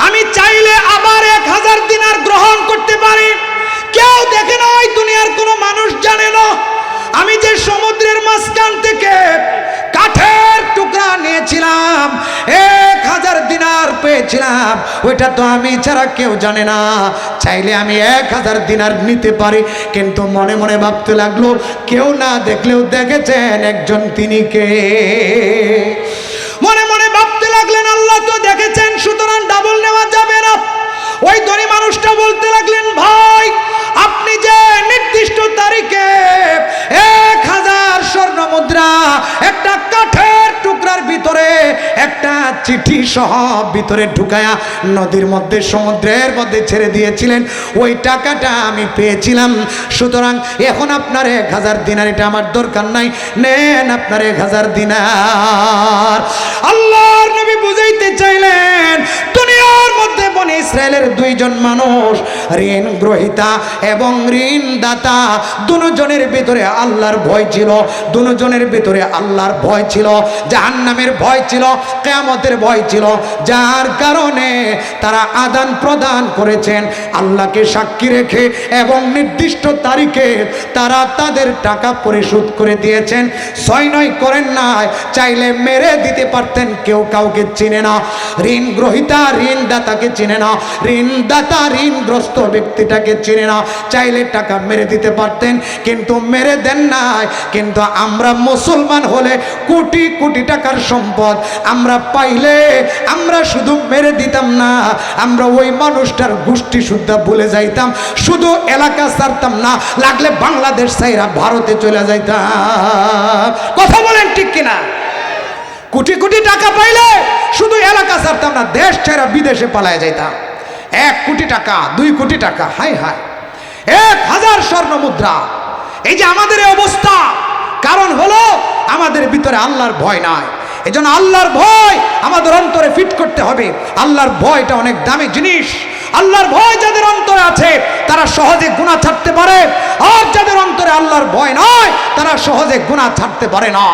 আমি চাইলে আবার 1000 দিনার গ্রহণ করতে পারি, কেউ দেখে না, ওই দুনিয়ার কোনো মানুষ জানে না, আমি যে সমুদ্রের মাঝখান থেকে কাঠের টুকরা নিয়েছিলাম, 1000 দিনার পেয়েছিলাম, ওইটা তো আমি ছাড়া কেউ জানে না। চাইলে আমি 1000 দিনার নিতে পারি, কিন্তু মনে মনে ভাবতে লাগলো কেউ না দেখলেও দেখেছেন একজন, তিনি কে? মনে মনে ভাবতে লাগলেন আল্লাহ তো দেখেছেন, সুতরাং ডাবল নেওয়া যাবে না। ওই ধনী মানুষটা বলতে লাগলেন, ভাই আপনি যে নির্দিষ্ট তারিখে 1000 স্বর্ণ মুদ্রা একটা কাঠের টুকরার ভিতরে একটা চিঠি সহ ভিতরে ঢুকায়া নদীর মধ্যে সমুদ্রের মধ্যে ছেড়ে দিয়েছিলেন, ওই টাকাটা আমি পেয়েছিলাম। সুতরাং এখন আপনার 1000 দিনার, এটা আমার দরকার নাই, নেন আপনার 1000 দিনার। আল্লাহর নবী বুঝাইতে চাইলেন দুনিয়ার মধ্যে বনি ইসরায়েলের 2 জন মানুষ, ঋণ গ্রহীতা এবং ঋণদাতা, দুজনের ভিতরে আল্লাহর ভয় ছিল, দুজনের ভিতরে আল্লাহর ভয় ছিল, জাহান্নামের ভয় ছিল, কিয়ামতের ভয় ছিল, যার কারণে তারা আদান প্রদান করেছেন আল্লাহকে সাক্ষী রেখে, এবং নির্দিষ্ট তারিখে তারা তাদের টাকা পরিশোধ করে দিয়েছেন। 6-9 করেন নাই, চাইলে মেরে দিতে পারতেন, কেউ কাউকে চিনে না। ঋণ গ্রহীতা ঋণদাতাকে চিনে না, ঋণদাতা ঋণগ্রস্ত ব্যক্তিটাকে চিনে না, চাইলে টাকা মেরে দিতে পারতেন, কিন্তু মেরে দেন নাই। কিন্তু আমরা মুসলমান হলে কোটি কোটি টাকার সম্পদ আমরা পাইলে আমরা শুধু মেরে দিতাম না, আমরা ওই মানুষটার গোষ্ঠী শুদ্ধা ভুলে যাইতাম, শুধু এলাকা ছাড়তাম না, লাগলে বাংলাদেশ ছাইরা ভারতে চলে যাইতাম। কথা বলেন ঠিক কিনা? কোটি কোটি টাকা পাইলে শুধু এলাকা ছাড়তাম না, দেশ ছেড়ে বিদেশে পালায় যাইতাম। 1 কোটি টাকা, 2 কোটি টাকা, হায় হায়, 1000 স্বর্ণ মুদ্রা। এই যে আমাদের এই অবস্থা, কারণ হলো আমাদের ভিতরে আল্লাহর ভয় নাই। এজন্য আল্লাহর ভয় আমাদের অন্তরে ফিট করতে হবে। আল্লাহর ভয়টা অনেক দামি জিনিস। আল্লাহর ভয় যাদের অন্তরে আছে তারা সহজে গুনাহ ছাড়তে পারে, আর যাদের অন্তরে আল্লাহর ভয় নয় তারা সহজে গুনাহ ছাড়তে পারে না।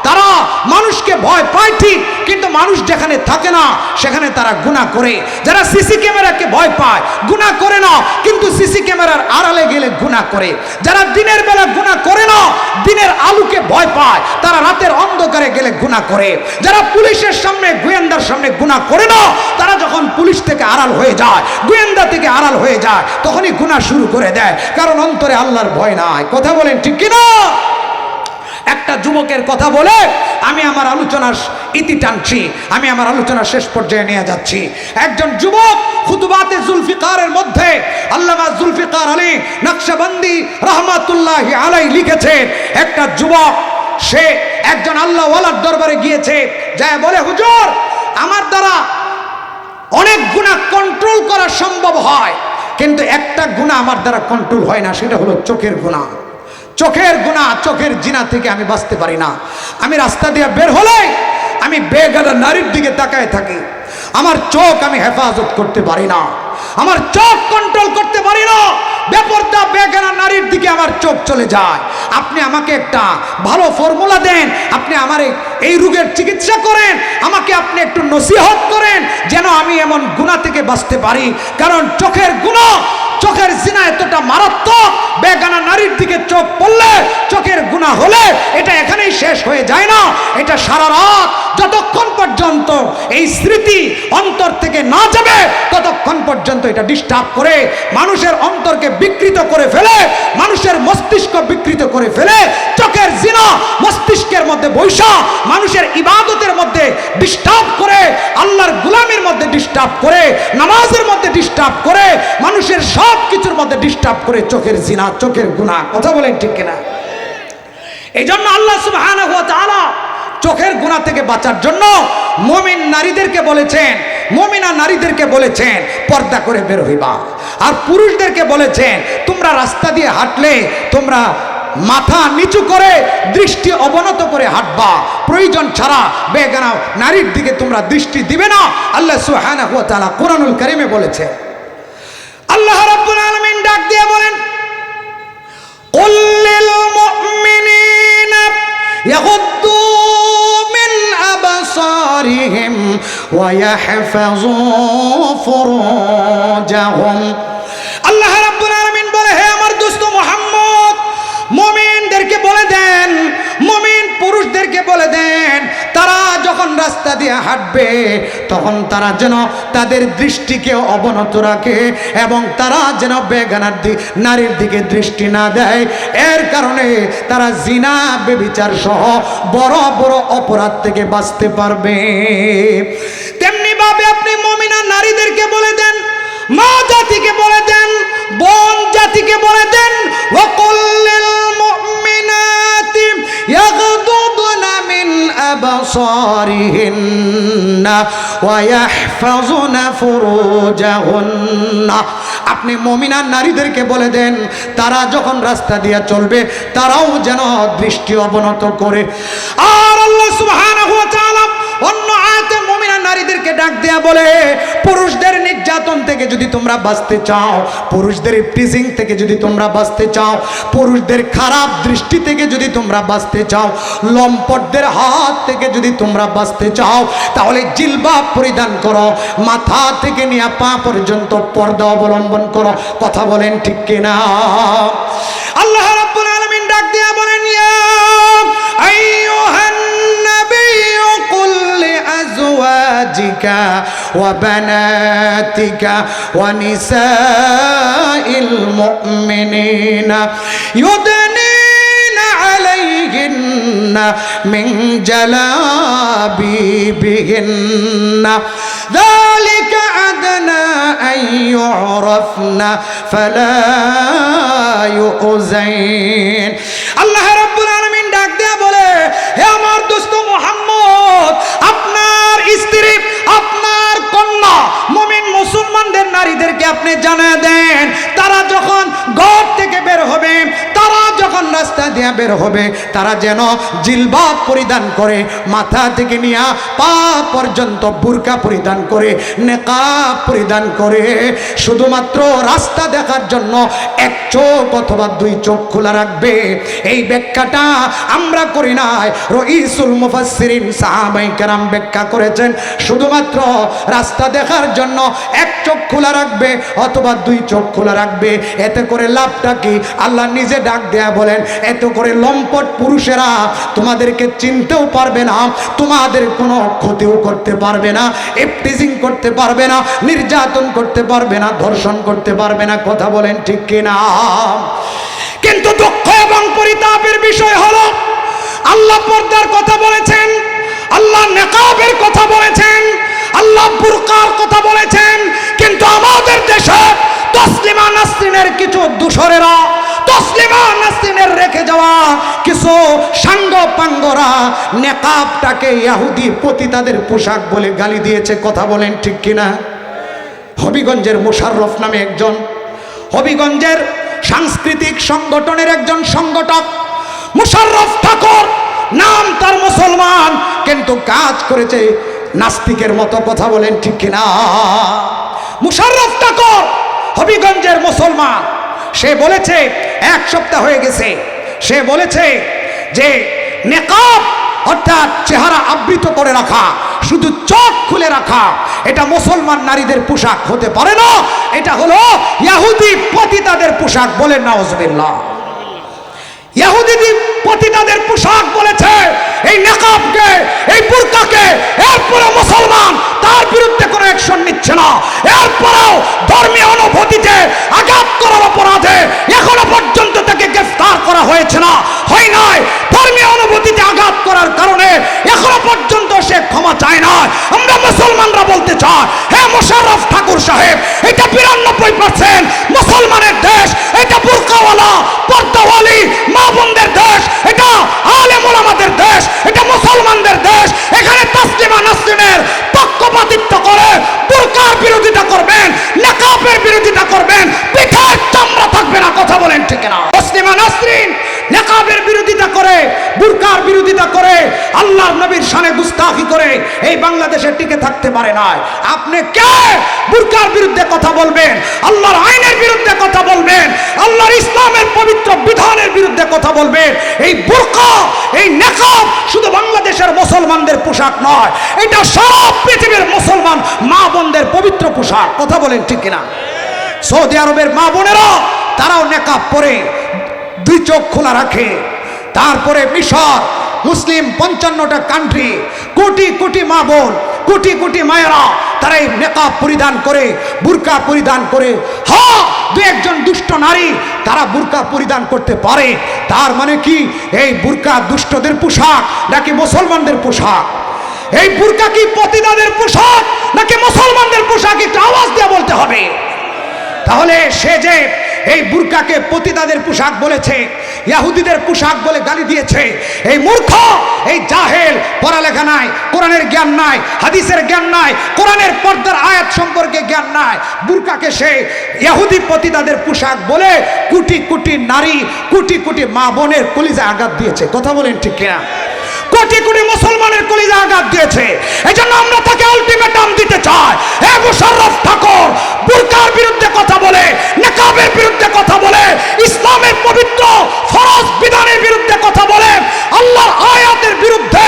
তারা মানুষকে ভয় পায় ঠিক, কিন্তু মানুষ যেখানে থাকে না সেখানে তারা গুনাহ করে। যারা সিসি ক্যামেরাকে ভয় পায়, গুনাহ করে না, কিন্তু সিসি ক্যামেরার আড়ালে গেলে গুনাহ করে। যারা দিনের বেলা গুনাহ করে না, দিনের আলোকে ভয় পায়, তারা রাতের অন্ধকারে গেলে গুনাহ করে। যারা পুলিশের সামনে, গোয়েন্দার সামনে গুনাহ করে না, তারা যখন পুলিশ থেকে আড়াল হয়ে যায়, গোয়েন্দা থেকে আড়াল হয়ে যায়, তখনই গুনাহ শুরু করে দেয়, কারণ অন্তরে আল্লাহর ভয় নাই। কথা বলেন ঠিক কিনা? একটা যুবকের কথা বলে আমি আমার আলোচনার ইতি টানছি, আমি আমার আলোচনা শেষ পর্যায়ে নিয়ে যাচ্ছি। একজন যুবক খুতুবাতে জুলফিকারের মধ্যে আল্লামা জুলফিকার আলী নকশবন্দি রহমাতুল্লাহি আলাইহি লিখেছেন, একটা যুবক সে একজন আল্লাহ ওয়ালার দরবারে গিয়েছে, যায় বলে, হুজুর আমার দ্বারা অনেক গুনাহ কন্ট্রোল করা সম্ভব হয়, কিন্তু একটা গুনাহ আমার দ্বারা কন্ট্রোল হয় না, সেটা হলো চোখের গুনাহ। চোখের গুনাহ, চোখের জিনা থেকে আমি বাঁচতে পারি না। আমি রাস্তা দিয়ে বের হলে আমি বেগানা নারীর দিকে তাকায় থাকি, আমার চোখ আমি হেফাজত করতে পারি না, আমার চোখ কন্ট্রোল করতে পারি না, বেপরদা বেগানা নারীর দিকে আমার চোখ চলে যায়। আপনি আমাকে একটা ভালো ফর্মুলা দেন, আপনি আমার এই রোগের চিকিৎসা করেন, আমাকে আপনি একটু নসিহত করেন যেন আমি এমন গুনাহ থেকে বাঁচতে পারি। কারণ চোখের গুনাহ, চোখের জিনা এতটা মারাত্মক, বেগানা নারীর দিকে চোখ পড়লে, চোখের গুনাহ হলে এটা এখানেই শেষ হয়ে যায় না, এটা সারা রাত যতক্ষণ পর্যন্ত এই স্মৃতি অন্তর থেকে না যাবে ততক্ষণ পর্যন্ত এটা ডিস্টার্ব করে, মানুষের অন্তরকে বিকৃত করে ফেলে, মানুষের মস্তিষ্ক বিকৃত করে ফেলে। চোখের জিনা মস্তিষ্কের মধ্যে বৈশা মানুষের ইবাদতের মধ্যে ডিস্টার্ব করে, আল্লাহর গোলামির মধ্যে ডিস্টার্ব করে, নামাজের মধ্যে ডিস্টার্ব করে, মানুষের সব কিছুর মধ্যে ডিস্টার্ব করে চোখের জিনা, চোখের গুনাহ। কথা বলেন ঠিক কিনা? এই জন্য আল্লাহ সুবহানাহু ওয়া তাআলা চোখের গুনাহ থেকে বাঁচার জন্য মুমিন নারীদেরকে বলেছেন, মুমিনা নারীদেরকে বলেছেন পর্দা করে বের হইবা। আর পুরুষদেরকে বলেছেন তোমরা রাস্তা দিয়ে হাঁটলে তোমরা মাথা নিচু করে, দৃষ্টি অবনত করে হাঁটবা, প্রয়োজন ছাড়া বেগানা নারীর দিকে তোমরা দৃষ্টি দিবে না। আল্লাহ সুবহানাহু ওয়া তাআলা কোরআনুল কারীমে বলেছে। আল্লাহ রাব্বুল আলামিন ডাক দিয়ে বলেন, কুল লিল মুমিনিনা ইয়াগুদ্দু মিন আবসারিহিম ওয়া ইয়াহফাযু ফুরুজাহুম। আল্লাহ রাব্বুল আলামিন বলে, হে আমার দোস্ত মুহাম্মদ, মুমিনদেরকে বলে দেন বলে দেন তারা যখন রাস্তা দিয়ে হাঁটবে তখন তারা যেন তাদের দৃষ্টিকে অবনত রাখে এবং তারা যেন বেগানার নারীর দিকে দৃষ্টি না দেয়। এর কারণে তারা জিনা ব্যভিচার সহ বড় বড় অপরাধ থেকে বাঁচতে পারবে। তেমনি ভাবে আপনি মুমিনা নারীদেরকে বলে দেন, মা জাতিকে বলে দেন, বোন জাতিকে বলে দেন, ওয়াকুল্লিল মুমিনাতি ইয়াগদুদনা মিন আবসারিহিন্না ওয়া ইয়াহফাজুনা ফুরুজাহুন্না। আপনি মুমিনা নারীদেরকে বলে দেন তারা যখন রাস্তা দিয়ে চলবে তারাও যেন দৃষ্টি অবনত করে। আর আল্লাহ সুবহানাহু ওয়া তাআলা অন্য আয়াতে মুমিনা নারীদেরকে ডাক দেয়া বলে, পুরুষদের নির্যাতন থেকে যদি তোমরা বাঁচতে চাও, পুরুষদের টিজিং থেকে যদি তোমরা বাঁচতে চাও, পুরুষদের খারাপ দৃষ্টি থেকে যদি তোমরা বাঁচতে চাও, লম্পটদের হাত থেকে যদি তোমরা বাঁচতে চাও, তাহলে জিলবাব পরিধান করো, মাথা থেকে নিয়ে পা পর্যন্ত পর্দা অবলম্বন করো। কথা বলেন ঠিক কিনা? আল্লাহ রাব্বুল আলামিন ডাক দেয়া বলেন, ইয়া আইয়ুহান নাবিয়্যু কুল লিআজওয়াজিকা ওয়া বানাতিকা ওয়া নিসাইল মুমিনিনা ইউদনিনা আলাইহিন্না মিন জালাবিবিহিন্না যালিকা আদনা আন ইউরাফনা ফালা ইউযাইন। আল্লাহ রাব্বুল আলামিন ডাক দেয়া বলে, হে আমার দোস্ত মুহাম্মদ, আপনার স্ত্রী, আপনার কন্যা, মুমিন মুসলমানদের নারীদেরকে আপনি জানিয়ে দেন তারা যখন ঘর থেকে বের হবে, তারা যখন রাস্তা দিয়ে বের হবে, তারা যেন জিলবাব পরিধান করে, মাথা থেকে নিয়ে পা পর্যন্ত বুরকা পরিধান করে, নেকাব পরিধান করে, শুধুমাত্র রাস্তা দেখার জন্য এক চোখ অথবা দুই চোখ খোলা রাখবে। এই ব্যাখ্যাটা আমরা করি নাই, রইসুল মুফাসসিরিন সাহাবায়ে কেরাম ব্যাখ্যা করেছেন শুধুমাত্র রাস্তা দেখার জন্য এক চোখ খোলা রাখবে অথবা দুই চোখ খোলা রাখবে। এতে করে লাভটা কি? আল্লাহ নিজে ডাক দেয়া বলেন, এত করে লম্পট পুরুষেরা তোমাদেরকে চিনতেও পারবে না, তোমাদের কোনো ক্ষতিও করতে পারবে না, ইফতিজিং করতে পারবে না, নির্যাতন করতে পারবে না, ধর্ষণ করতে পারবে না। কথা বলেন ঠিক কিনা? কিন্তু দুঃখ এবং পরিতাপের বিষয় হলো আল্লাহ পর্দার কথা বলেছেন, আল্লাহ নেকাবের কথা বলেছেন, আল্লাহ বুরকার কথা বলেছেন, কিন্তু আমাদের দেশে তসলিমা নাসরিনের কিছু দূষরেরা, তসলিমা নাসরিনের রেখে যাওয়া কিছু সাঙ্গ পাঙ্গরা নেকাবটাকে ইহুদি পতিতাদের পোশাক বলে গালি দিয়েছে। কথা বলেন ঠিক কিনা? হবিগঞ্জের মোশাররফ নামে একজন, হবিগঞ্জের সাংস্কৃতিক সংগঠনের একজন সংগঠক মোশাররফ ঠাকুর নাম, তার মুসলমান কিন্তু কাজ করেছে নাস্তিকের মতো। কথা বলেন ঠিক কিনা? মোশাররফ ঠাকুর হবিগঞ্জের মুসলমান, সে বলেছে, এক সপ্তাহ হয়ে গেছে, সে বলেছে যে নেকাব অর্থাৎ চেহারা আবৃত করে রাখা, শুধু চোখ খুলে রাখা, এটা মুসলমান নারীদের পোশাক হতে পারে না, এটা হলো ইহুদি পতিতাদের পোশাক। বলেন নাউজুবিল্লাহ। ইহুদি পতিতাদের পোশাক বলেছে এই নেকাবকে, এই বুরকাকে। এরপরে মুসলমান তার বিরুদ্ধে কোনো অ্যাকশন নিচ্ছে না, এরপরেও ধর্মীয় অনুভূতিতে আঘাত করার অপরাধে এখনো পর্যন্ত তাকে গ্রেফতার করা হয়েছে না, হয় নাই। ধর্মীয় অনুভূতিতে আঘাত করার কারণে এখনো পর্যন্ত সে ক্ষমা চায় না। আমরা মুসলমানরা বলতে চাই, হে মোশাররফ ঠাকুর সাহেব, এটা 92% মুসলমানের দেশ, এটা বুরকাওয়ালা পর্দাওয়ালি মা বোনদের দেশ, এটা আলেম ওলামাদের দেশ, এটা মুসলমানদের দেশ। এখানে তসলিমা নাসরিনের পক্ষপাতিত্ব করে বুরকার বিরোধিতা করবেন, নেকাবের বিরোধিতা করবেন, পিঠের চামড়া থাকবে না। কথা বলেন ঠিক না? তসলিমা নাসরিন নেকাবের বিরোধিতা করে, বুরকার বিরোধিতা করে, আল্লাহর নবীর শানে গুস্তাখি করে এই বাংলাদেশে টিকে থাকতে পারে না। আপনি কে বুরকার বিরুদ্ধে কথা বলবেন, আল্লাহর আইনের বিরুদ্ধে কথা বলবেন, আল্লাহর ইসলামের পবিত্র বিধানের বিরুদ্ধে কথা বলবেন? এই বুরকা, এই নেকাব শুধু বাংলাদেশের মুসলমানদের পোশাক নয়, এটা সারা পৃথিবীর মুসলমান মা বোনদের পবিত্র পোশাক। কথা বলেন ঠিক কিনা? সৌদি আরবের মা বোনেরা তারাও নেকাব পরে দুই চোখ খোলা রাখে। তারপরে মিশর, মুসলিম 55টা কান্ট্রি, কোটি কোটি মা বোন, কোটি কোটি মায়েরা তারা এই নেকাব পরিধান করে, বুরকা পরিধান করে, হ্যাঁ দু একজন দুষ্ট নারী তারা বুরকা পরিধান করতে পারে। তার মানে কি এই বুরকা দুষ্টদের পোশাক নাকি মুসলমানদের পোশাক? এই বুরকা কি পতিতাদের পোশাক নাকি মুসলমানদের পোশাক? একটু আওয়াজ দিয়ে বলতে হবে। তাহলে সে যে এই বুরকাকে পতিতাদের পোশাক বলেছে, ইহুদিদের পোশাক বলে গালি দিয়েছে, এই মূর্খ, এই জাহেল, পড়ালেখা নাই, কোরআনের জ্ঞান নাই, হাদিসের জ্ঞান নাই, কোরআনের পর্দার আয়াত সম্পর্কে জ্ঞান নাই, বুরকাকে সে ইহুদি পতিতাদের পোশাক বলে কোটি কোটি নারী, কোটি কোটি মা বোনের কলিজায় আঘাত দিয়েছে। কথা বলেন ঠিক কিনা? কোটি কোটি মুসলমানের কলিজায় আঘাত দিয়েছে। এই জন্য আমরা তাকে আলটিমেটাম দিতে চাই। হে মুশাররফ ঠাকুর, বুরকার বিরুদ্ধে কথা বলে, নিকাবের বিরুদ্ধে কথা বলে, ইসলামের পবিত্র ফরজ বিধানের বিরুদ্ধে কথা বলে, আল্লাহর আয়াতের বিরুদ্ধে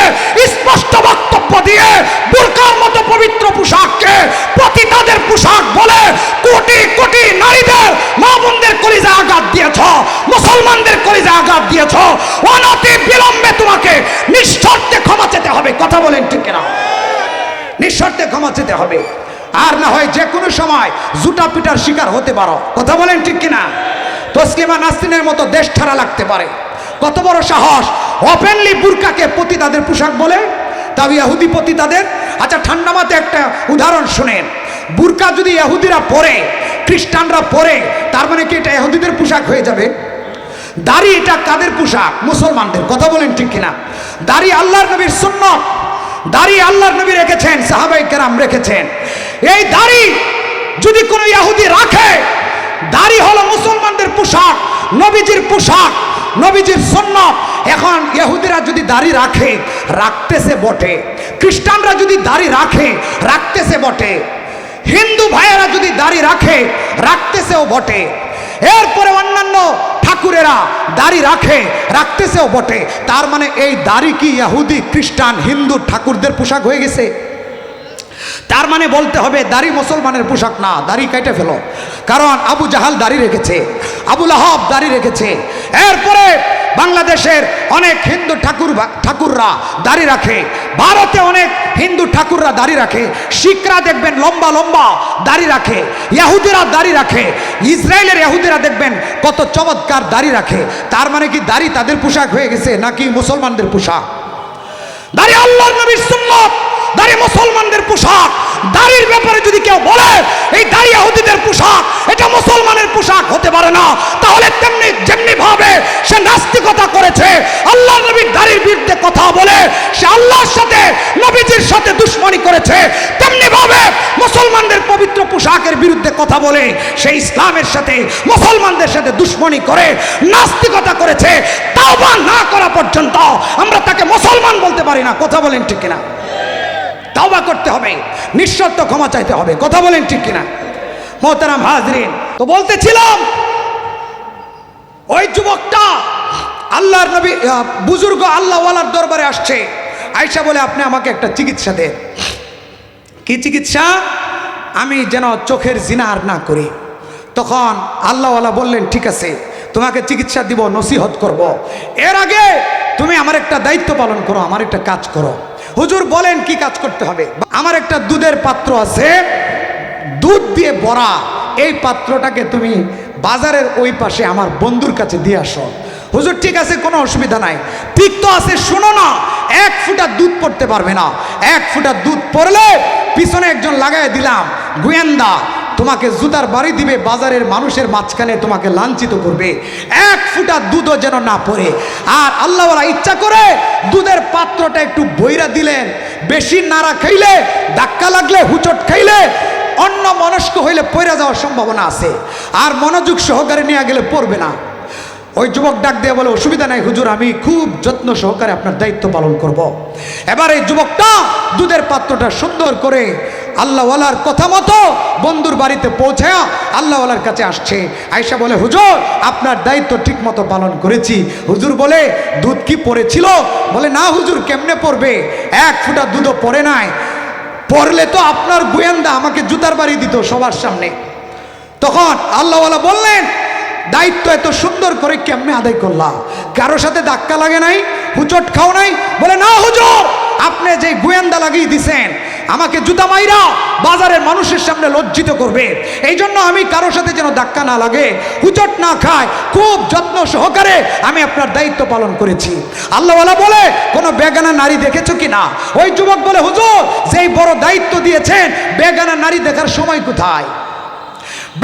স্পষ্ট বক্তব্য দিয়ে বুরকার মতো পবিত্র পোশাককে পতিতাদের পোশাক বলে কোটি কোটি নারীদের, মা বোনদের কলিজায় আঘাত দিয়েছ, মুসলমানদের কলিজায় আঘাত দিয়েছ। অনতি বিলম্বে তোমাকে নিঃশর্তে ক্ষমা চেতে হবে। কথা বলেন ঠিক কিনা? নিঃশর্তে ক্ষমা চেতে হবে, আর না হয় যে কোনো সময় জুতা পিটার শিকার হতে পারো। কথা বলেন ঠিক কিনা? তসলিমা নাসরিনের মতো দেশ ছাড়া লাগতে পারে। কত বড় সাহস! ওপেনলি বুরকাকে পতিতাদের পোশাক বলে, তাও ইহুদি পতিতাদের। আচ্ছা ঠান্ডা মাথায় একটা উদাহরণ শুনেন। বুরকা যদি ইহুদিরা পরে, খ্রিস্টানরা পরে, তার মানে কি এটা ইহুদিদের পোশাক হয়ে যাবে? দাড়ি এটা কাদের পোশাক? মুসলমানদের। কথা বলেন ঠিক কিনা? দাড়ি আল্লাহর নবীর সুন্নাত, দাড়ি আল্লাহর নবী রেখেছেন, সাহাবায়ে কেরাম রেখেছেন। এই দাড়ি যদি কোনো ইহুদি রাখে, দাড়ি হলো মুসলমানদের পোশাক, নবীজির পোশাক, নবীজির সুন্নাত। এখন ইহুদিরা যদি দাড়ি রাখে, রাখতেছে বটে, খ্রিস্টানরা যদি দাড়ি রাখে, রাখতেছে বটে, হিন্দু ভাইয়েরা যদি দাড়ি রাখে, রাখতেছেও বটে, এরপরে অন্যান্য ঠাকুরেরা দাড়ি রাখে, রাখতেছেও বটে। তার মানে এই দাড়ি কি ইহুদি, খ্রিস্টান, হিন্দু ঠাকুরদের পোশাক হয়ে গেছে? তার মানে বলতে হবে দাড়ি মুসলমানের পোশাক না, দাড়ি কেটে ফেলো। কারণ আবু জাহাল দাড়ি রেখেছে, আবু লাহাব দাড়ি রেখেছে, এরপরে বাংলাদেশের অনেক হিন্দু ঠাকুররা দাড়ি রাখে, ভারতে অনেক হিন্দু ঠাকুররা দাড়ি রাখে, শিখরা দেখবেন লম্বা লম্বা দাড়ি রাখে, ইহুদিরা দাড়ি রাখে, ইসরায়েলের ইহুদিরা দেখবেন কত চমৎকার দাড়ি রাখে। তার মানে কি দাড়ি তাদের পোশাক হয়ে গেছে নাকি মুসলমানদের পোশাক? দাড়ি আল্লাহর নবীর সুন্নাত, দাড়ি মুসলমানদের পোশাক। দাড়ির ব্যাপারে যদি কেউ বলে এই দাড়ি ইহুদিদের পোশাক, এটা মুসলমানের পোশাক হতে পারে না, তাহলে তেমনি যেমনি ভাবে সে নাস্তিকতা করেছে, আল্লাহর নবীর দাড়ির বিরুদ্ধে কথা বলে সে আল্লাহর সাথে, নবীজির সাথে দুশমনি করেছে, তেমনি ভাবে মুসলমানদের পবিত্র পোশাকের বিরুদ্ধে কথা বলে সে ইসলামের সাথে, মুসলমানদের সাথে দুশমনি করে নাস্তিকতা করেছে। তাওবা না করা পর্যন্ত আমরা তাকে মুসলমান বলতে পারি না। কথা বলেন ঠিক কিনা? তাওবা করতে হবে, নিঃশর্ত ক্ষমা চাইতে হবে। কথা বলেন ঠিক কিনা? মোহতারাম হাজরিন, তো বলতেছিলাম ওই যুবকটা আল্লাহর নবী বুজুর্গ আল্লাহওয়ালার দরবারে আসছে, আয়েশা বলে আপনি আমাকে একটা চিকিৎসা দেন। কি চিকিৎসা? আমি যেন চোখের জিনা আর না করি। তখন আল্লাহওয়ালা বললেন ঠিক আছে, তোমাকে চিকিৎসা দিব, নসিহত করব। এর আগে তুমি আমার একটা দায়িত্ব পালন করো, আমার একটা কাজ করো। হুজুর বলেন কি কাজ করতে হবে? আমার একটা দুধের পাত্র আছে, দুধ দিয়ে ভরা, এই পাত্রটাকে তুমি বাজারের ওই পাশে আমার বন্ধুর কাছে দিয়ে আসো। হুজুর ঠিক আছে, কোনো অসুবিধা নাই। ঠিক তো আছে, শোনো না, 1 ফুটা দুধ পড়তে পারবে না। 1 ফুটা দুধ পড়লে পিছনে একজন লাগাই দিলাম গোয়েন্দা, তোমাকে জুতার বাড়ি দিবে, বাজারের মানুষের মাঝখানে তোমাকে লাঞ্ছিত করবে। 1 ফুটা দুধও যেন না পড়ে। আর আল্লাহওয়ালা ইচ্ছা করে দুধের পাত্রটা একটু বইরা দিলেন। বেশি নাড়া খাইলে, ধাক্কা লাগলে, হুচট খাইলে, অন্য মনস্ক হইলে পড়ে যাওয়ার সম্ভাবনা আছে, আর মনোযোগ সহকারে নিয়ে গেলে পড়বে না। ওই যুবক ডাক দিয়ে বলে অসুবিধা নাই হুজুর, আমি খুব যত্ন সহকারে আপনার দায়িত্ব পালন করব। এবার এই যুবকটা দুধের পাত্রটা সুন্দর করে আল্লাহওয়ালার কথা মতো বন্ধুর বাড়িতে পৌঁছায়া আল্লাহওয়ালার কাছে আসছে। আয়েশা বলে হুজুর আপনার দায়িত্ব ঠিক মতো পালন করেছি। হুজুর বলে দুধ কি পড়েছিল? বলে না হুজুর, কেমনে পড়বে, 1 ফুটা দুধও পড়ে নাই। পড়লে তো আপনার গোয়েন্দা আমাকে জুতার বাড়ি দিত সবার সামনে। তখন আল্লাহওয়ালা বললেন দায়িত্ব এত সুন্দর করে কেমনে আদায় করলা? কারোর সাথে ধাক্কা লাগে নাই, হুচট খাও নাই? বলে না হুজুর, আপনি যে গোয়েন্দা লাগিয়ে দিছেন আমাকে জুতা মাইরা বাজারের মানুষের সামনে লজ্জিত করবে, এই জন্য আমি কারোর সাথে যেন ধাক্কা না লাগে, হুচট না খায়, খুব যত্ন সহকারে আমি আপনার দায়িত্ব পালন করেছি। আল্লাহওয়ালা বলে কোনো বেগানা নারী দেখেছো কি না? ওই যুবক বলে হুজুর, যেই বড় দায়িত্ব দিয়েছেন বেগানা নারী দেখার সময় কোথায়?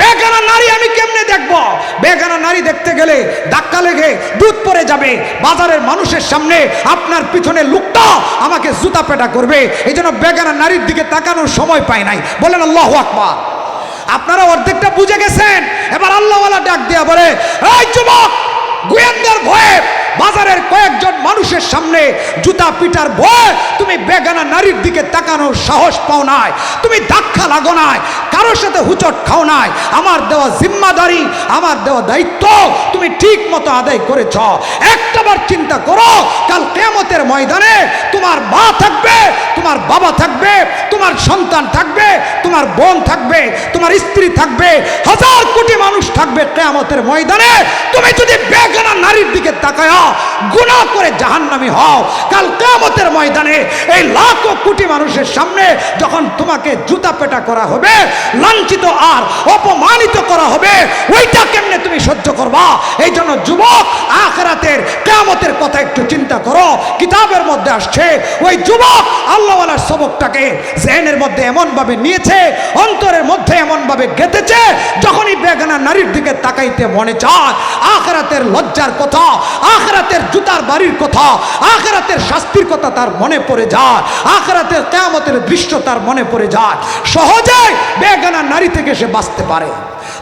বেগানা নারী আমি কেমনে দেখব? বেগানা নারী দেখতে গেলে ধাক্কা লেগে দুধ পড়ে যাবে, বাজারের মানুষের সামনে আপনার পিছনে লোকটা আমাকে জুতা পেটা করবে, এই জন্য বেগানা নারীর দিকে তাকানোর সময় পাই নাই। বলেন আল্লাহু আকবার। আপনারা অর্ধেকটা বুঝে গেছেন। এবার আল্লাহওয়ালা ডাক দিয়া বলে, এই যুবক, গোয়েন্দার ভয়ে বাজারের কয়েকজন মানুষের সামনে জুতা পিটার ভয় তুমি বেগানা নারীর দিকে তাকানোর সাহস পাও নাই, তুমি ধাক্কা লাগো নাই, কারোর সাথে হুচট খাও নাই, আমার দেওয়া জিম্মাদারি, আমার দেওয়া দায়িত্ব তুমি ঠিক মতো আদায় করেছ। একটাবার চিন্তা করো, কাল কিয়ামতের ময়দানে তোমার মা থাকবে, তোমার বাবা থাকবে, তোমার সন্তান থাকবে, তোমার বোন থাকবে, তোমার স্ত্রী থাকবে, হাজার কোটি মানুষ থাকবে কিয়ামতের ময়দানে। তুমি যদি বেগানা নারীর দিকে তাকায় গুনাহ করে জাহান্নামী হও, কাল কিয়ামতের ময়দানে এই লাখো কোটি মানুষের সামনে যখন তোমাকে জুতা পেটা করা হবে, লাঞ্ছিত আর অপমানিত করা হবে, ওইটা কেমনে তুমি সহ্য করবা? এই জন্য যুবক, আখিরাতের কিয়ামতের কথা একটু চিন্তা করো। কিতাবের মধ্যে আসছে ওই যুবক আল্লাহওয়ালার সবকটাকে জেহেনের মধ্যে এমন ভাবে নিয়েছে, অন্তরের মধ্যে এমন ভাবে গেঁথেছে, যখনই বেগানা নারীর দিকে তাকাইতে মনে চায় আখিরাতের লজ্জার কথা, আখিরাতের জুতার বাড়ির কথা, আখিরাতের শাস্তির কথা তার মনে পড়ে যায়, আখিরাতের কিয়ামতের দৃশ্য তার মনে পড়ে যায়, সহজে বেগানা নারী থেকে সে বাঁচতে পারে।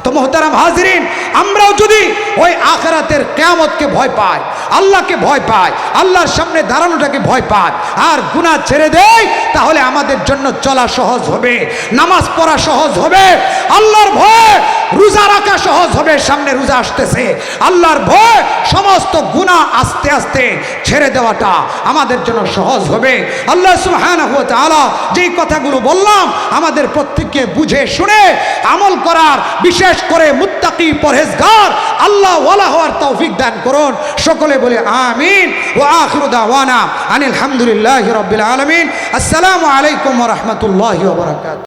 তো মোহতারাম হাজিরিন, আমরাও যদি ওই আখিরাতের কিয়ামতকে ভয় পাই, আল্লাহকে ভয় পাই, আল্লাহর সামনে দাঁড়ানোটাকে ভয় পাই, আর গুনাহ ছেড়ে দেই, তাহলে আমাদের জন্য চলা সহজ হবে, নামাজ পড়া সহজ হবে, আল্লাহর ভয় রোজা রাখা সহজ হবে, সামনে রোজা আসতেছে, আল্লাহর ভয় সমস্ত গুনাহ আস্তে আস্তে ছেড়ে দেওয়াটা আমাদের জন্য সহজ হবে। আল্লাহ সুবহানাহু ওয়া তাআলা যেই কথাগুলো বললাম আমাদের প্রত্যেককে বুঝে শুনে আমল করার, বিশেষ করে মুত্তাকি পরহেজগার আল্লাহ ওয়ালা হওয়ার তৌফিক দান করুন। সকলে বলে আমিন। ওয়া আখিরু দাওয়ানা আনিল হামদুলিল্লাহি রাব্বিল আলামিন। আসসালামু আলাইকুম ওয়া রাহমাতুল্লাহি ওয়া বারাকাতুহু।